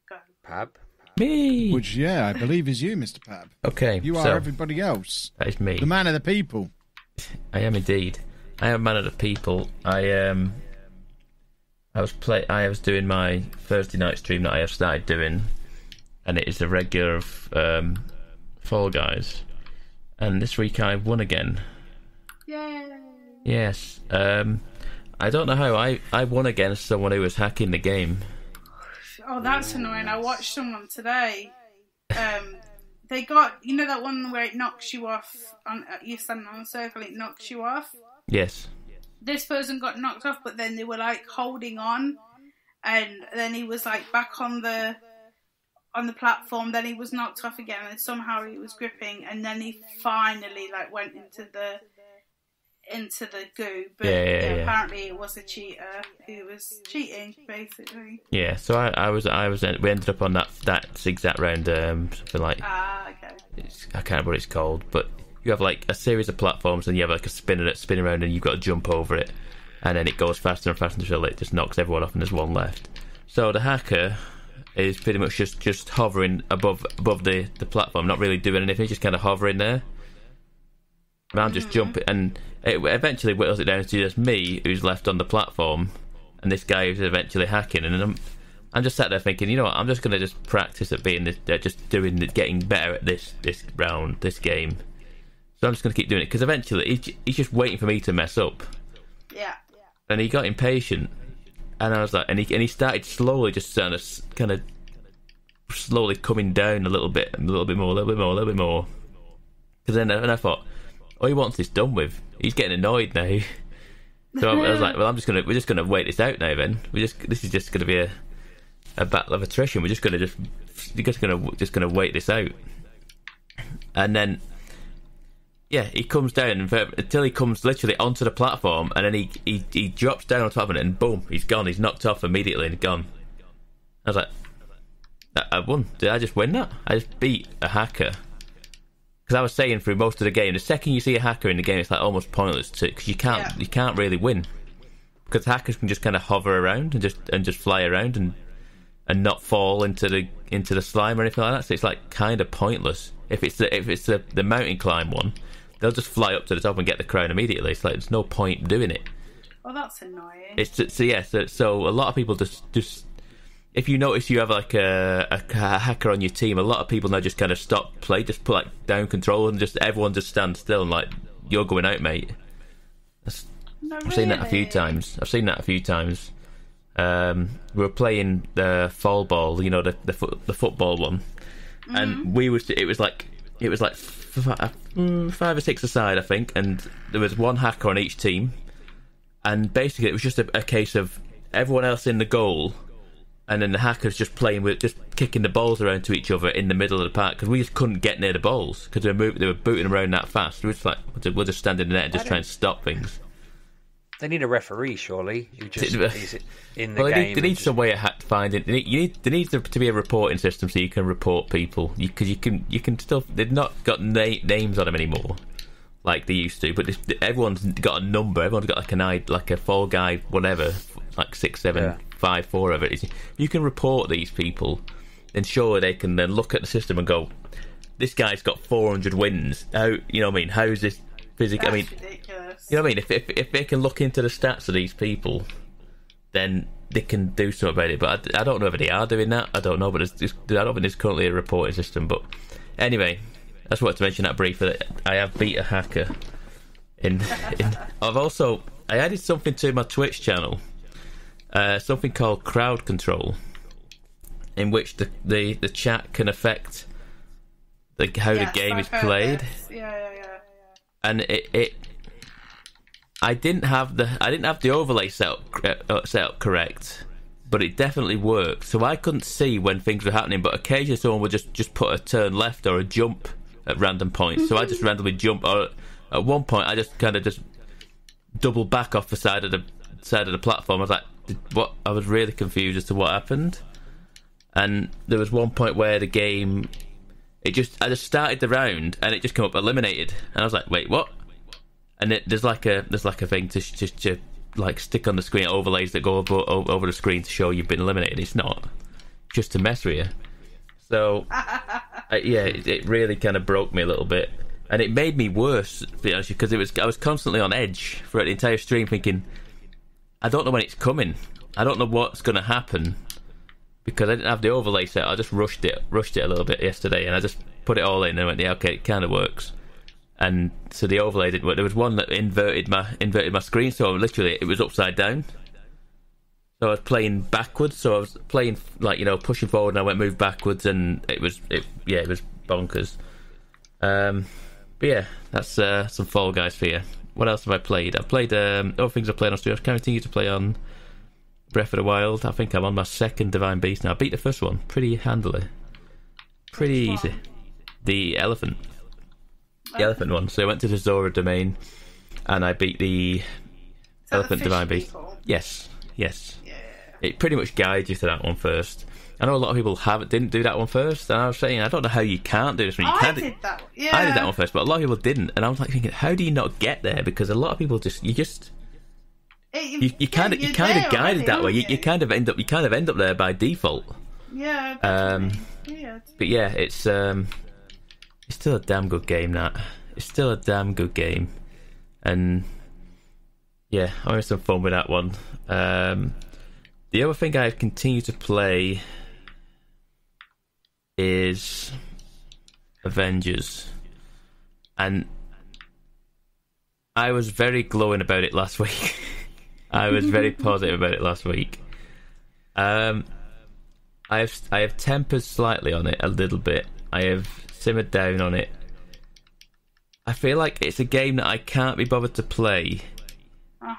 Go.
Pab?
Me!
Which, yeah, I believe is you, Mr. Pab.
Okay,
You are everybody else.
That is me.
The man of the people.
I am indeed. I am man of the people. I was doing my Thursday night stream that I have started doing, and it is a regular of Fall Guys. And this week I won again.
Yay!
Yes. I don't know how I won against someone who was hacking the game.
Oh, that's annoying. I watched someone today. They got, you know that one where it knocks you off, you stand on a circle, it knocks you off?
Yes.
This person got knocked off, but then they were like holding on, and then he was like back on the platform, then he was knocked off again, and somehow he was gripping, and then he finally like went into the goo, but apparently it was a cheater who was cheating, basically.
Yeah, so we ended up on that exact round, something like,
okay.
I can't remember what it's called, but you have like a series of platforms and you have like a spin around and you've got to jump over it, and then it goes faster and faster until it just knocks everyone off and there's one left. So the hacker is pretty much just hovering above the platform, not really doing anything, just kind of hovering there. And I'm just jumping, and it eventually whittles it down to just me who's left on the platform, and this guy who's eventually hacking. And I'm just sat there thinking, you know what? I'm just going to just practice at being getting better at this game. So I'm just going to keep doing it because eventually he's just waiting for me to mess up.
Yeah.
And he got impatient, and I was like, and he started slowly, just kind of slowly coming down a little bit more. Because then I thought, oh, he wants this done with. He's getting annoyed now. So I was like, well, we're just gonna wait this out now. Then this is just gonna be a battle of attrition. We're just gonna wait this out. And then, yeah, he comes down until he comes literally onto the platform, and then he drops down on top of it, and boom, he's gone. He's knocked off immediately and gone. I was like, I won. Did I just win that? I just beat a hacker. Because I was saying through most of the game, the second you see a hacker in the game, it's like almost pointless because you can't really win, because hackers can just kind of hover around and just fly around and not fall into the slime or anything like that. So it's like kind of pointless. If it's the mountain climb one, they'll just fly up to the top and get the crown immediately. It's like there's no point doing it.
Oh, that's annoying.
So a lot of people just. If you notice you have like a hacker on your team, a lot of people now just kind of stop play, just put like down control, and just everyone just stands still and like, you're going out, mate. I've seen that a few times. We were playing the fall ball, you know, the football one, and it was like 5 or 6 aside, I think, and there was one hacker on each team, and basically it was just a case of everyone else in the goal. And then the hackers just kicking the balls around to each other in the middle of the park, because we just couldn't get near the balls because they were booting around that fast. We were just like, we'll just stand in the net and just try and stop things.
They need a referee, surely, who just is in the game.
They need some way of finding. There needs to be a reporting system so you can report people, because you can still. They've not got names on them anymore like they used to, but everyone's got a number. Everyone's got like a Fall Guy, whatever, like 6, 7. 5, 4 of it. You can report these people, and sure, they can then look at the system and go, this guy's got 400 wins. How, you know what I mean? How is this physical? I mean,
ridiculous.
You know what I mean? If they can look into the stats of these people, then they can do something about it. But I don't know if they are doing that. I don't know, but I don't think there's currently a reporting system. But anyway, I just wanted to mention that briefly. I have beat a hacker. I added something to my Twitch channel. Something called crowd control, in which the chat can affect how the game is played.
Yeah.
And I didn't have the overlay set up correct, but it definitely worked. So I couldn't see when things were happening, but occasionally someone would just put a turn left or a jump at random points. So I just randomly jump, or at one point I just kind of just double back off the side of side of the platform. I was like, what? I was really confused as to what happened. And there was one point where the game, I just started the round and it just came up eliminated, and I was like, wait, what? And there's like a thing to like stick on the screen, overlays that go over the screen to show you've been eliminated. It's not just to mess with you. So it really kind of broke me a little bit, and it made me worse, to be honest, because I was constantly on edge throughout the entire stream, thinking, I don't know when it's coming. I don't know what's going to happen. Because I didn't have the overlay set, I just rushed it a little bit yesterday, and I just put it all in and went, yeah, okay, it kind of works. And so the overlay didn't work. There was one that inverted my screen, so literally it was upside down. So I was playing backwards, so I was playing like, pushing forward, and I moved backwards, and it was bonkers. But yeah, that's some Fall Guys for you. What else have I played? I've played other things I played on stream. I continue to play on Breath of the Wild. I think I'm on my second Divine Beast now. I beat the first one pretty handily. Pretty easy. The elephant. The elephant one. So I went to the Zora domain and I beat the elephant Divine Beast. Yes.
Yeah.
It pretty much guides you to that one first. I know a lot of people didn't do that one first, and I was saying, I don't know how you can't do this one.
I did that one. Yeah.
I did that one first, but a lot of people didn't, and I was like thinking, how do you not get there? Because a lot of people you kind of guided that way. You kind of end up there by default.
Yeah.
But yeah, it's still a damn good game. It's still a damn good game, and yeah, I'm having some fun with that one. The other thing I continue to play is Avengers, and I was very glowing about it last week. I was very positive about it last week. I have tempered slightly on it a little bit. I have simmered down on it. I feel like it's a game that I can't be bothered to play.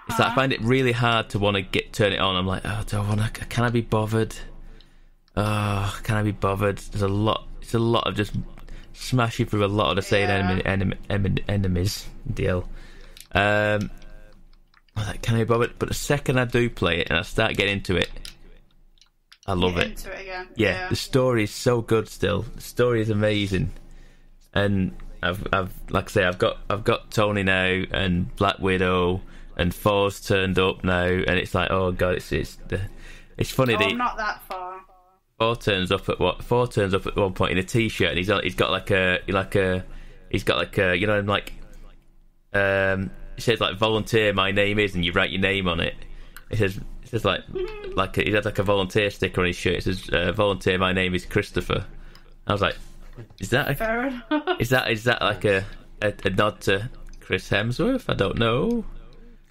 It's like I find it really hard to want to turn it on. I'm like, oh, do I want to? Can I be bothered? Oh, can I be bothered? It's a lot of just smashing through a lot of the same enemies. Deal. I'm like, can I be bothered? But the second I do play it and I start getting into it, I love it.
Into it again.
Yeah, the story is so good. Still, the story is amazing, and I've like I say, I've got Tony now and Black Widow. And Thor's turned up now, and it's like, oh god, it's funny.
I'm not that far.
Thor turns up at one point in a t-shirt, and he's got like a it says like volunteer my name is, and you write your name on it. It says like he has like a volunteer sticker on his shirt. It says volunteer my name is Christopher. I was like, is that like a nod to Chris Hemsworth? I don't know.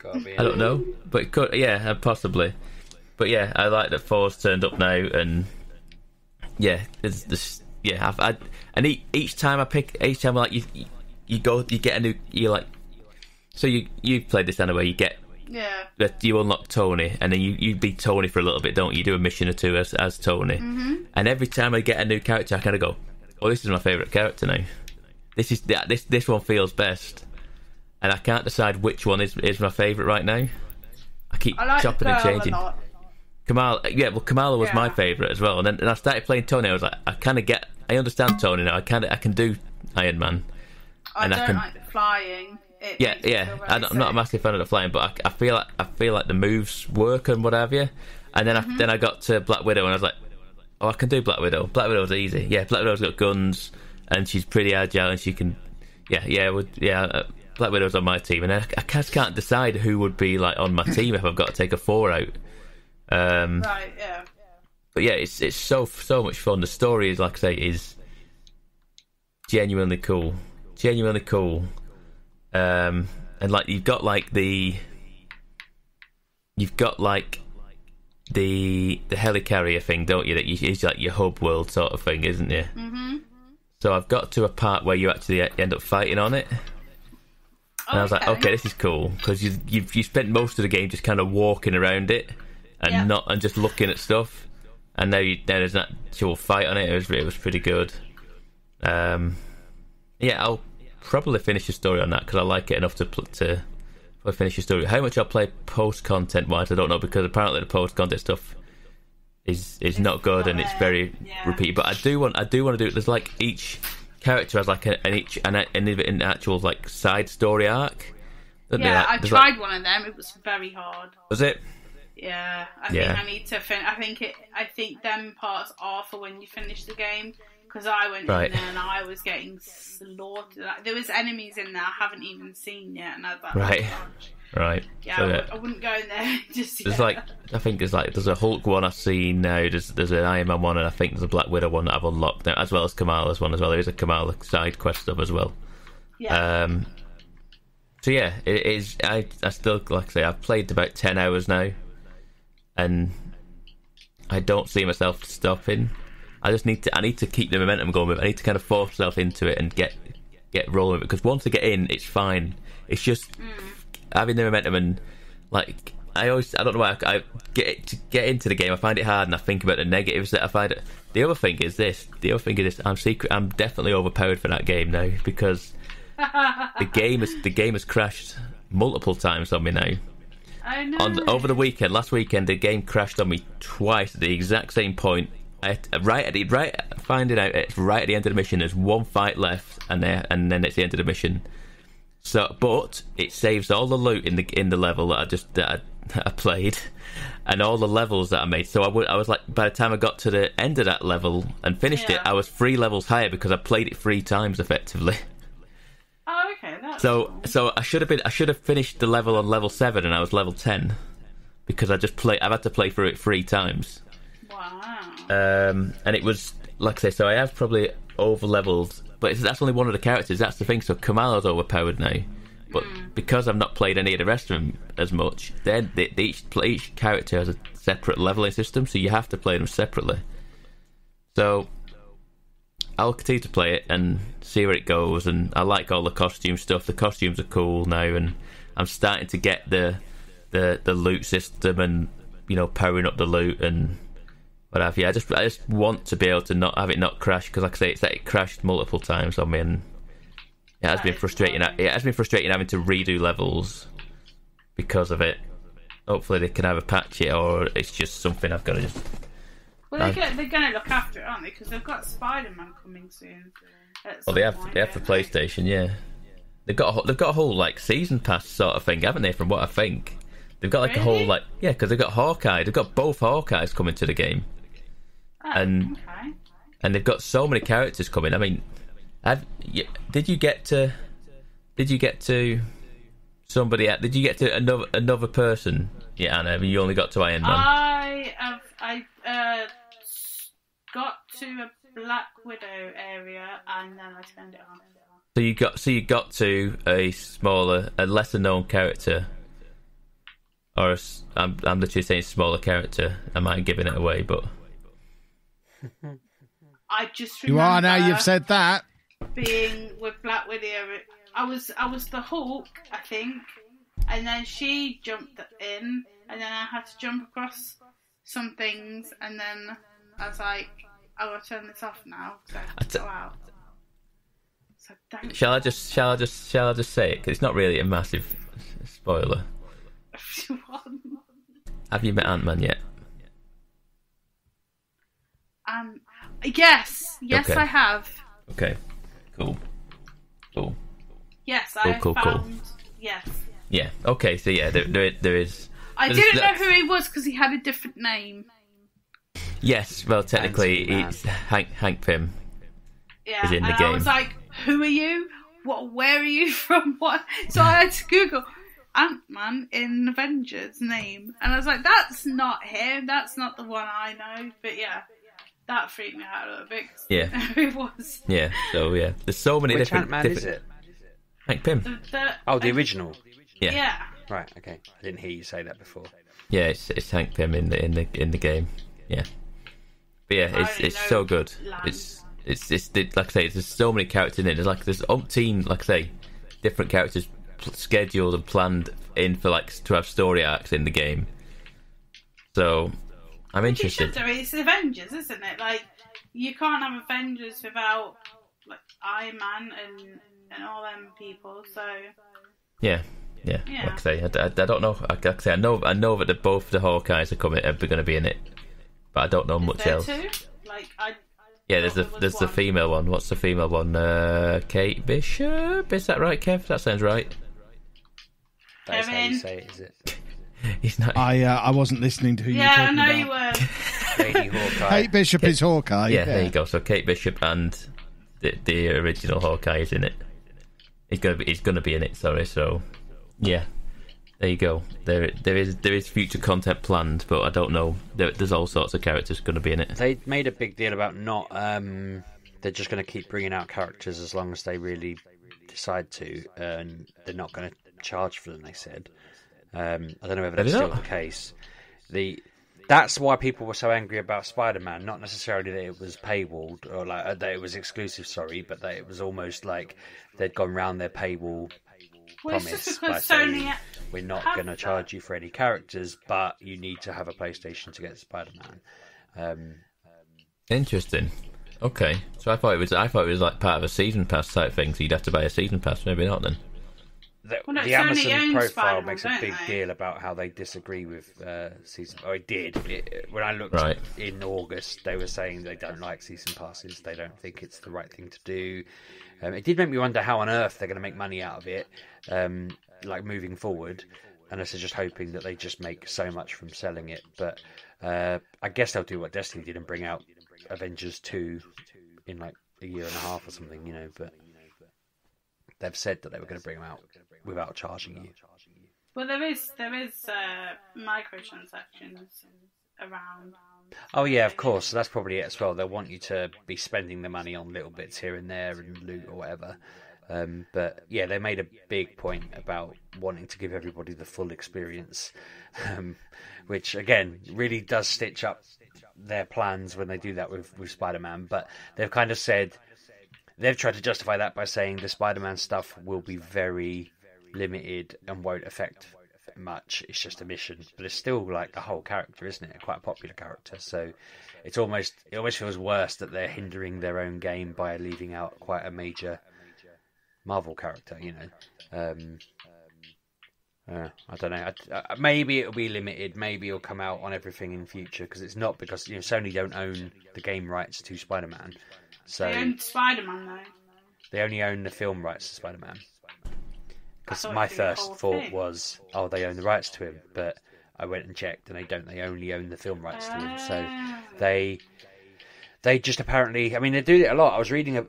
I don't know, but it could, yeah, possibly. But yeah, I like that Thor's turned up now, and yeah, it's this, yeah. Each time like you get a new, you like, so you played this anyway. You get you unlock Tony, and then you beat Tony for a little bit, don't you? You do a mission or two as Tony, and every time I get a new character, I kind of go, oh, this is my favourite character now. This one feels best. And I can't decide which one is my favourite right now. I keep chopping and changing. Kamala was my favourite as well. And then I started playing Tony. I was like, I understand Tony now. I can do Iron Man.
I don't like the flying.
I'm not a massive fan of the flying, but I feel like the moves work and what have you. And then I got to Black Widow, and I was like, oh, I can do Black Widow. Black Widow's easy. Yeah, Black Widow's got guns, and she's pretty agile, and she can. Black Widow's on my team, and I just can't decide who would be like on my team if I've got to take a 4 out.
Right, yeah.
But yeah, it's so much fun. The story is, like I say, is genuinely cool. And like you've got the helicarrier thing, don't you? That is like your hub world sort of thing, isn't it? Mm-hmm. So I've got to a part where you actually end up fighting on it. And I was like, okay, this is cool, because you spent most of the game just kind of walking around it and just looking at stuff, and now there's an actual fight on it. It was pretty good. I'll probably finish the story on that because I like it enough to finish the story. How much I'll play post content wise, I don't know, because apparently the post content stuff is not good and it's very repeated. But I do want to do it. There's like each character has like an actual like side story arc.
Yeah, I tried one of them. It was very hard.
Was it?
Yeah, I think I need to finish. I think them parts are for when you finish the game. Because I went in there and I was getting slaughtered. Like, there was enemies in there I haven't even seen yet, and I was like,
right.
Yeah,
So,
I wouldn't go in there just yet.
There's a Hulk one I've seen now. There's an Iron Man one, and I think there's a Black Widow one that I've unlocked now, as well as Kamala's one as well. There is a Kamala side quest stuff as well.
Yeah.
So yeah, it is. I still, like I say, I've played about 10 hours now, and I don't see myself stopping. I need to keep the momentum going with it. I need to kind of force myself into it and get rolling with it, because once I get in, it's fine. It's just having the momentum, and like I don't know why I get into the game. I find it hard, and I think about the negatives that I find. The other thing is this. I'm definitely overpowered for that game now, because the game has crashed multiple times on me now.
I know.
Over the weekend, last weekend, the game crashed on me twice at the exact same point. Finding out it's right at the end of the mission. There's one fight left, and then it's the end of the mission. So, but it saves all the loot in the level that I played, and all the levels that I made. So I was like, by the time I got to the end of that level and finished it, I was 3 levels higher because I played it 3 times effectively.
Oh, okay. That's
so I should have finished the level on level 7, and I was level 10 because I've had to play through it 3 times.
Wow.
And it was, like I say, so I have probably over-leveled, but that's only one of the characters, that's the thing. So Kamala's overpowered now, but because I've not played any of the rest of them as much, then each character has a separate leveling system, so you have to play them separately. So I'll continue to play it and see where it goes, and I like all the costume stuff. The costumes are cool now, and I'm starting to get the loot system, and powering up the loot and what have you. I just want to be able to not have it not crash, because like I say, it crashed multiple times on me, and it has been frustrating. It has been frustrating having to redo levels because of it. Hopefully they can either patch it, or it's just something I've got to just...
Well, they're going to look after it, aren't they? Because they've got Spider-Man coming soon.
Well, they have for PlayStation, yeah. They've got a whole like season pass sort of thing, haven't they? From what I think, they've got like a whole because they've got Hawkeye. They've got both Hawkeyes coming to the game. And they've got so many characters coming. I mean, did you get to somebody? Did you get to another person? Yeah, Anna. You only got to Iron Man.
I got to a Black Widow area, and then I turned it on.
So you got to a lesser known character, or I'm literally saying smaller character. I might have given it away, but.
I just remember
you are now. You've said that.
Being with Black Widow, I was the Hulk, I think, and then she jumped in, and then I had to jump across some things, and then I was like, "I will turn this off now." So go out. So don't.
Shall I just say it? 'Cause it's not really a massive spoiler. Have you met Ant-Man yet?
Yes,
okay.
I have.
Okay, cool.
Yes,
cool.
Yes.
Yeah. Okay. So yeah, there is.
I didn't know who he was because he had a different name.
Yes. Well, technically, it's Hank Pym.
Yeah.
Is in the
and
game.
I was like, "Who are you? What? Where are you from? What?" So I had to Google Ant-Man in Avengers name, and I was like, "That's not him. That's not the one I know." But yeah. That freaked me out a little bit.
Yeah.
It was.
Yeah, so yeah. There's so many
Which
different...
Ant-Man is it?
Hank Pym.
The original?
Yeah.
Right, okay. I didn't hear you say that before.
Yeah, it's Hank Pym in the game. Yeah. But yeah, it's so good. It's like I say, there's so many characters in it. There's umpteen, like I say, different characters scheduled and planned in for to have story arcs in the game. So... I'm interested.
It's Avengers, isn't it? Like, you can't have Avengers without Iron Man and all them people. So
yeah, Yeah. Like I say, I don't know. Like I say, I know that both the Hawkeyes are going to be in it, but I don't know much else.
Two? Like
yeah, there's the female one. What's the female one? Kate Bishop. Is that right, Kev? That sounds right.
That's how you say it, is it?
He's not.
I wasn't listening to who you were talking about.
Yeah, I know you were.
Lady Hawkeye.
Kate Bishop is Hawkeye.
Yeah, there you go. So Kate Bishop and the original Hawkeye is in it. He's gonna be in it. Sorry. So yeah, there you go. There is future content planned, but I don't know. There's all sorts of characters going to be in it.
They made a big deal about not. They're just going to keep bringing out characters as long as they really decide to, and they're not going to charge for them. They said. I don't know whether that's still the case. That's why people were so angry about Spider-Man. Not necessarily that it was paywalled or like that it was exclusive. Sorry, but that it was almost like they'd gone round their paywall promise by saying we're not going to charge you for any characters, but you need to have a PlayStation to get Spider-Man.
Interesting. Okay, so I thought it was like part of a season pass type thing. So you'd have to buy a season pass. Maybe not then.
The Amazon profile makes a big deal about how they disagree with season. Oh, it did. When I looked in August, they were saying they don't like season passes. They don't think it's the right thing to do. It did make me wonder how on earth they're going to make money out of it, like moving forward. And I was just hoping that they just make so much from selling it. But I guess they'll do what Destiny did and bring out Avengers 2 in like a year and a half or something, But they've said that they were going to bring them out without charging you.
Well, there is microtransactions around.
Oh yeah, of course. So that's probably it as well. They'll want you to be spending the money on little bits here and there and loot or whatever. But yeah, they made a big point about wanting to give everybody the full experience, which again really does stitch up their plans when they do that with Spider-Man. But they've kind of said they've tried to justify that by saying the Spider-Man stuff will be very limited and won't affect much. It's just a mission, but it's still like a whole character, isn't it? Quite a popular character. So it almost feels worse that they're hindering their own game by leaving out quite a major Marvel character. I don't know. Maybe it'll be limited. Maybe it'll come out on everything in future because it's not because Sony don't own the game rights to Spider-Man. So
they own Spider-Man though.
They only own the film rights to Spider-Man. Because my first thought was, they own the rights to him, but I went and checked, and they don't. They only own the film rights to him. So they just apparently, they do it a lot. I was reading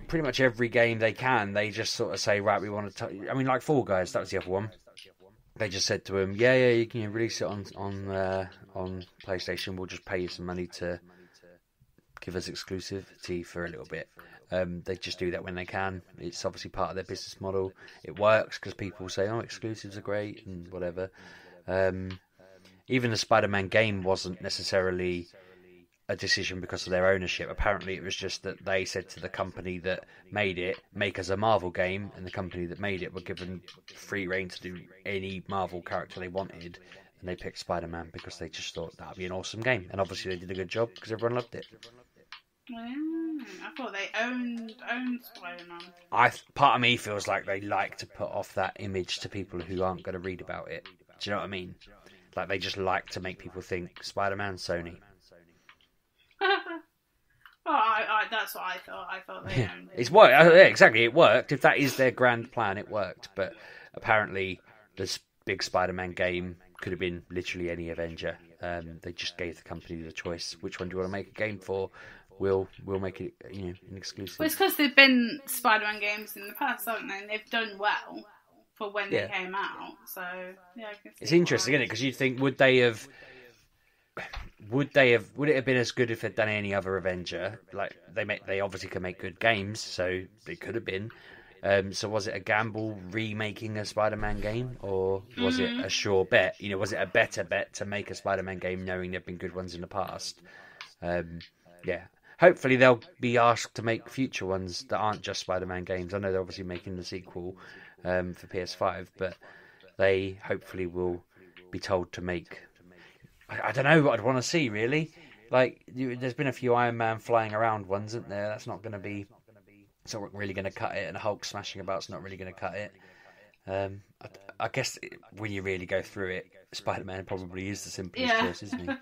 pretty much every game they can. They just sort of say, right, we want to. Like Fall Guys, that was the other one. They just said to him, yeah, you can release it on PlayStation. We'll just pay you some money to give us exclusivity for a little bit. They just do that when they can. It's obviously part of their business model. It works because people say, exclusives are great and whatever. Even the Spider-Man game wasn't necessarily a decision because of their ownership. Apparently it was just that they said to the company that made it, make us a Marvel game, and the company that made it were given free reign to do any Marvel character they wanted, and they picked Spider-Man because they just thought that would be an awesome game. And obviously they did a good job because everyone loved it.
I thought they owned Spider-Man.
Part of me feels like they like to put off that image to people who aren't going to read about it. Do you know what I mean? Like they just like to make people think Spider-Man, Sony.
That's what I thought. I thought they owned it.
It's worked. Yeah, exactly. It worked. If that is their grand plan, it worked. But apparently, this big Spider-Man game could have been literally any Avenger. They just gave the company the choice. Which one do you want to make a game for? We'll make it, an exclusive.
Well, it's because there've been Spider-Man games in the past, haven't they? And they've done well for when they came out. So yeah, I can see
it's interesting, isn't it? Because you'd think, would it have been as good if they'd done any other Avenger? Like they obviously can make good games, so it could have been. So was it a gamble remaking a Spider-Man game, or was it a sure bet? Was it a better bet to make a Spider-Man game knowing there've been good ones in the past? Yeah. Hopefully they'll be asked to make future ones that aren't just Spider-Man games. I know they're obviously making the sequel for PS5, but they hopefully will be told to make... I don't know what I'd want to see, really. Like, there's been a few Iron Man flying around ones, isn't there? That's not going to be... It's not really going to cut it, and a Hulk smashing about's not really going to cut it. I guess when you really go through it, Spider-Man probably is the simplest choice, isn't he?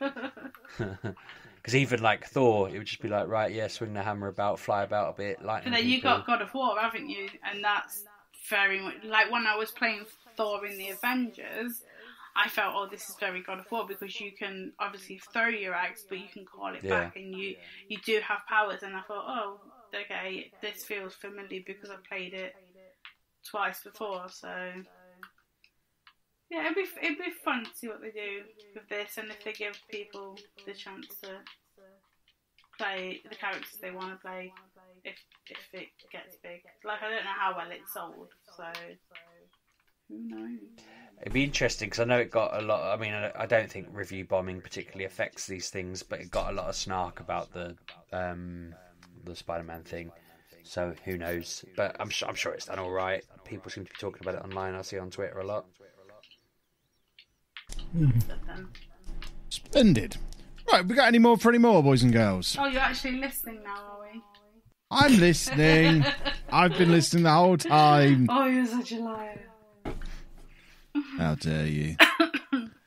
Because even like Thor, it would just be like, right, yeah, swing the hammer about, fly about a bit, lightning.
But then you got God of War, haven't you? And that's very much like when I was playing Thor in the Avengers. I felt, oh, this is very God of War because you can obviously throw your axe, but you can call it back, and you do have powers. And I thought, oh, okay, this feels familiar because I played it twice before. So yeah, it'd be fun to see what they do with this, and if they give people the chance to play the characters they want to play, if it gets big. Like, I don't know how well it's sold, so who knows.
It'd be interesting because I know it got a lot. I mean, I don't think review bombing particularly affects these things, but it got a lot of snark about the Spider-Man thing. So who knows? But I'm sure it's done all right. People seem to be talking about it online. I see it on Twitter a lot.
Splendid. Right, we got any more, boys and girls?
Oh, you're actually listening now, are we?
I'm listening. I've been listening the whole time.
Oh, you're such a liar.
How dare you?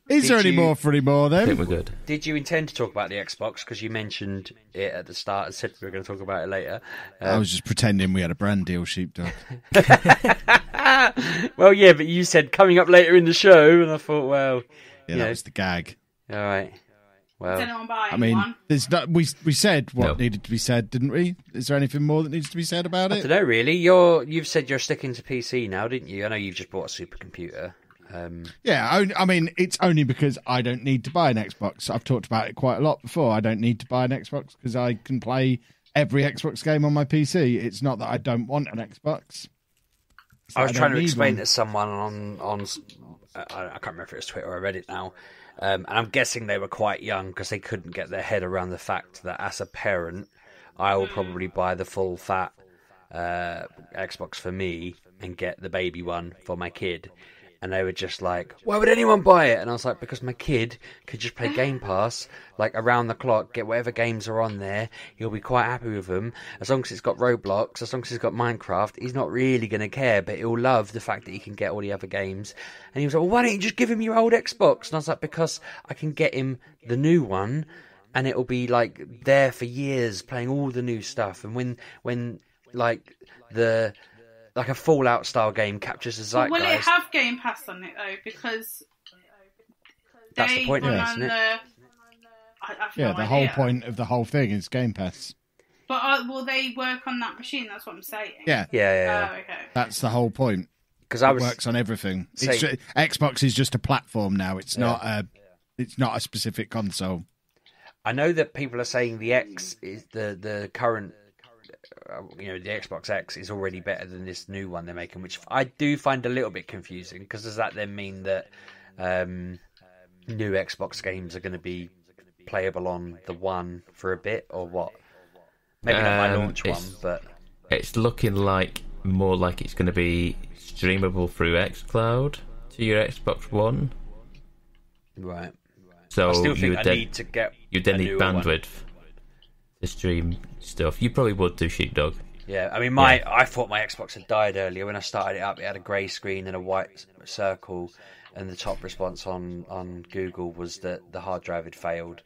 Is there any more then?
I think we're good.
Did you intend to talk about the Xbox? Because you mentioned it at the start and said we were going to talk about it later.
I was just pretending we had a brand deal, Sheepdog.
Well, yeah, but you said coming up later in the show, and I thought, well...
Yeah, that was the gag.
All right. Well,
Did anyone buy
I mean,
one?
there's not, we said what needed to be said, didn't we? Is there anything more that needs to be said about
I
it?
don't know, really. You've said you're sticking to PC now, didn't you? I know you've just bought a supercomputer.
Yeah, I mean, it's only because I don't need to buy an Xbox. I've talked about it quite a lot before. I don't need to buy an Xbox because I can play every Xbox game on my PC. It's not that I don't want an Xbox.
I was trying to explain to someone on I can't remember if it was Twitter or Reddit now, and I'm guessing they were quite young because they couldn't get their head around the fact that as a parent, I will probably buy the full fat Xbox for me and get the baby one for my kid. And they were just like, why would anyone buy it? And I was like, because my kid could just play Game Pass, like around the clock, get whatever games are on there. He'll be quite happy with them. As long as it's got Roblox, as long as it's got Minecraft, he's not really going to care, but he'll love the fact that he can get all the other games. And he was like, well, why don't you just give him your old Xbox? And I was like, because I can get him the new one, and it'll be like there for years, playing all the new stuff. And when like a Fallout style game captures the zeitgeist.
Will it have Game Pass on it though? Because
that's the point, isn't it?
The whole point of the whole thing is Game Pass.
But will they work on that machine? That's what I'm saying.
Yeah.
Oh, okay.
That's the whole point.
Because
it works on everything. Xbox is just a platform now. It's not a specific console.
I know that people are saying the X is the current. The Xbox X is already better than this new one they're making, which I do find a little bit confusing. Because does that then mean that new Xbox games are going to be playable on the one for a bit, or what? Maybe not my launch one, but
it's looking like more like it's going to be streamable through xCloud to your Xbox One.
Right.
So
I still think I need to get.
You then need bandwidth
one
to stream stuff. You probably would do, Sheepdog.
Yeah, I mean, I thought my Xbox had died earlier when I started it up. It had a grey screen and a white circle, and the top response on Google was that the hard drive had failed.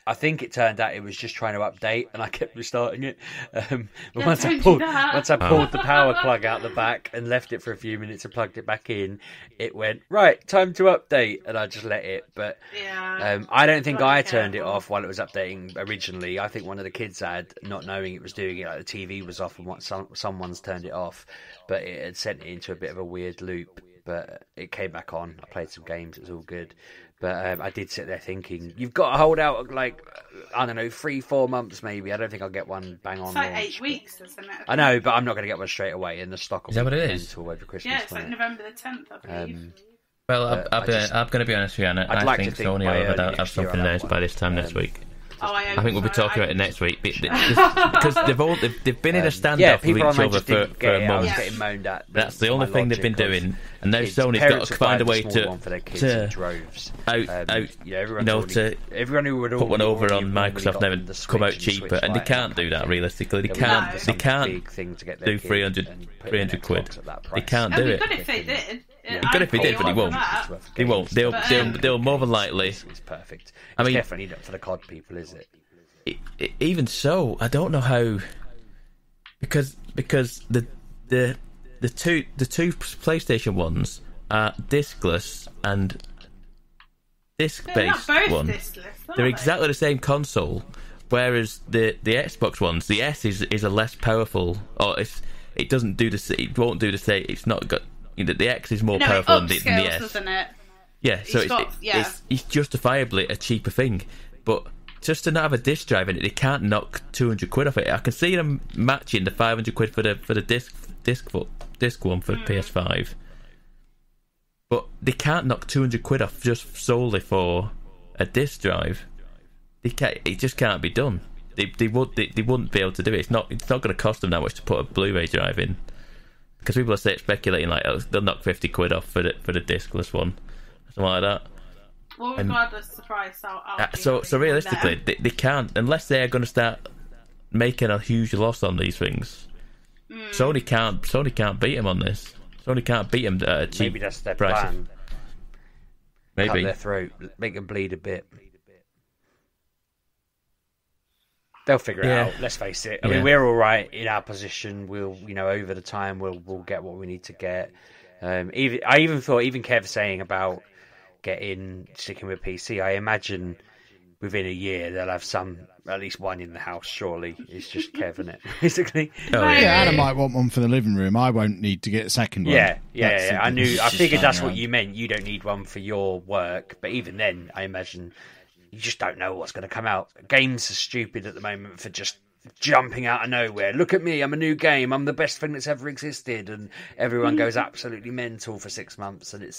I think it turned out it was just trying to update, and I kept restarting it. But once I pulled the power plug out the back and left it for a few minutes and plugged it back in, it went, right, time to update, and I just let it. But I don't think I turned it off while it was updating originally. I think one of the kids had, not knowing it was doing it, like the TV was off and someone's turned it off, but it had sent it into a bit of a weird loop. But it came back on. I played some games. It was all good. But I did sit there thinking, you've got to hold out, like, I don't know, 3-4 months maybe. I don't think I'll get one bang on.
It's like
launch,
8 weeks, isn't it?
I know, but I'm not going to get one straight away. In the stock will
is that what it is?
Until over Christmas.
Yeah, it's like November the 10th, I believe.
Well, I'm going to be honest with you, Anna. I think Sony will have something announced by this time next week. I think we'll be talking about it next week because they've been in a standoff with each other for a month.
Getting moaned at.
That's the only thing they've been doing, and now Sony's got to find a way to
everyone who would
put one over on Microsoft now and come out cheaper, and they can't do that realistically. They can't do 300 quid. They can't do it.
Good if they did.
Good if they did, but they won't. They'll more than likely.
It's perfect.
I mean,
definitely not for the COD people, is it?
Even so, I don't know how, because the two PlayStation ones are discless and disc-based ones. They're exactly the same console, whereas the Xbox ones, the S is a less powerful, or it doesn't do the, it won't do the same. It's not got. The X is more powerful than the S.
Doesn't it?
Yeah, so it's justifiably a cheaper thing, but just to not have a disc drive in it, they can't knock 200 quid off it. I can see them matching the 500 quid for the disc one for PS5, but they can't knock 200 quid off just solely for a disc drive. It just can't be done. They wouldn't be able to do it. It's not going to cost them that much to put a Blu-ray drive in. Because people are speculating like, oh, they'll knock 50 quid off for the discless one, something like that.
Well, regardless of the price,
so realistically, they can't, unless they're going to start making a huge loss on these things. Sony can't beat them on this. Sony can't beat them at a cheap
Maybe that's their
price.
plan.
Maybe
Cut their throat, make them bleed a bit. They'll figure it out. Let's face it. I mean, we're all right in our position. We'll, over the time, we'll get what we need to get. I even thought, Kev saying about sticking with PC. I imagine within a year they'll have at least one in the house. Surely it's just Kev, isn't it? Basically.
Anna might want one for the living room. I won't need to get a second one.
Yeah. I figured that's what you meant. You don't need one for your work, but even then, I imagine. You just don't know what's going to come out. Games are stupid at the moment for just jumping out of nowhere. Look at me, I'm a new game. I'm the best thing that's ever existed. And everyone goes absolutely mental for 6 months. And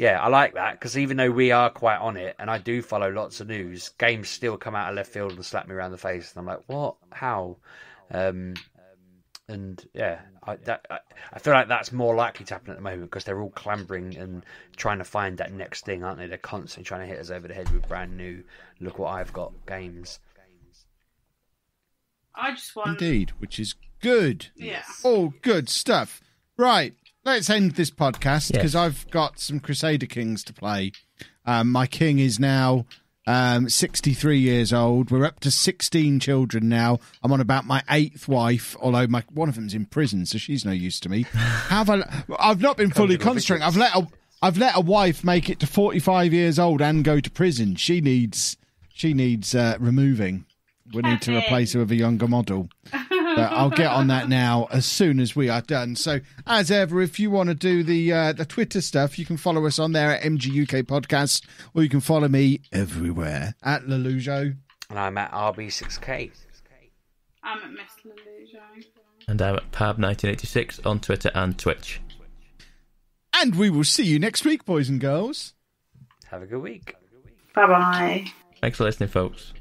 I like that because even though we are quite on it and I do follow lots of news, games still come out of left field and slap me around the face. And I'm like, what? How? I feel like that's more likely to happen at the moment because they're all clambering and trying to find that next thing, aren't they? They're constantly trying to hit us over the head with brand new, look what I've got games.
I just want...
Indeed, which is good.
Yeah.
All good stuff. Right, let's end this podcast because I've got some Crusader Kings to play. My king is now 63 years old. We're up to 16 children now. I'm on about my 8th wife, although one of them's in prison, so she's no use to me. I've not been fully concentrating. I've let a wife make it to 45 years old and go to prison. She needs removing. We need to replace her with a younger model. But I'll get on that now as soon as we are done. So, as ever, if you want to do the Twitter stuff, you can follow us on there at MGUK Podcast, or you can follow me everywhere at Lelujo.
And I'm at RB6K.
I'm at Miss Lelujo.
And I'm at Pab1986 on Twitter and Twitch.
And we will see you next week, boys and girls.
Have a good week.
Bye-bye.
Thanks for listening, folks.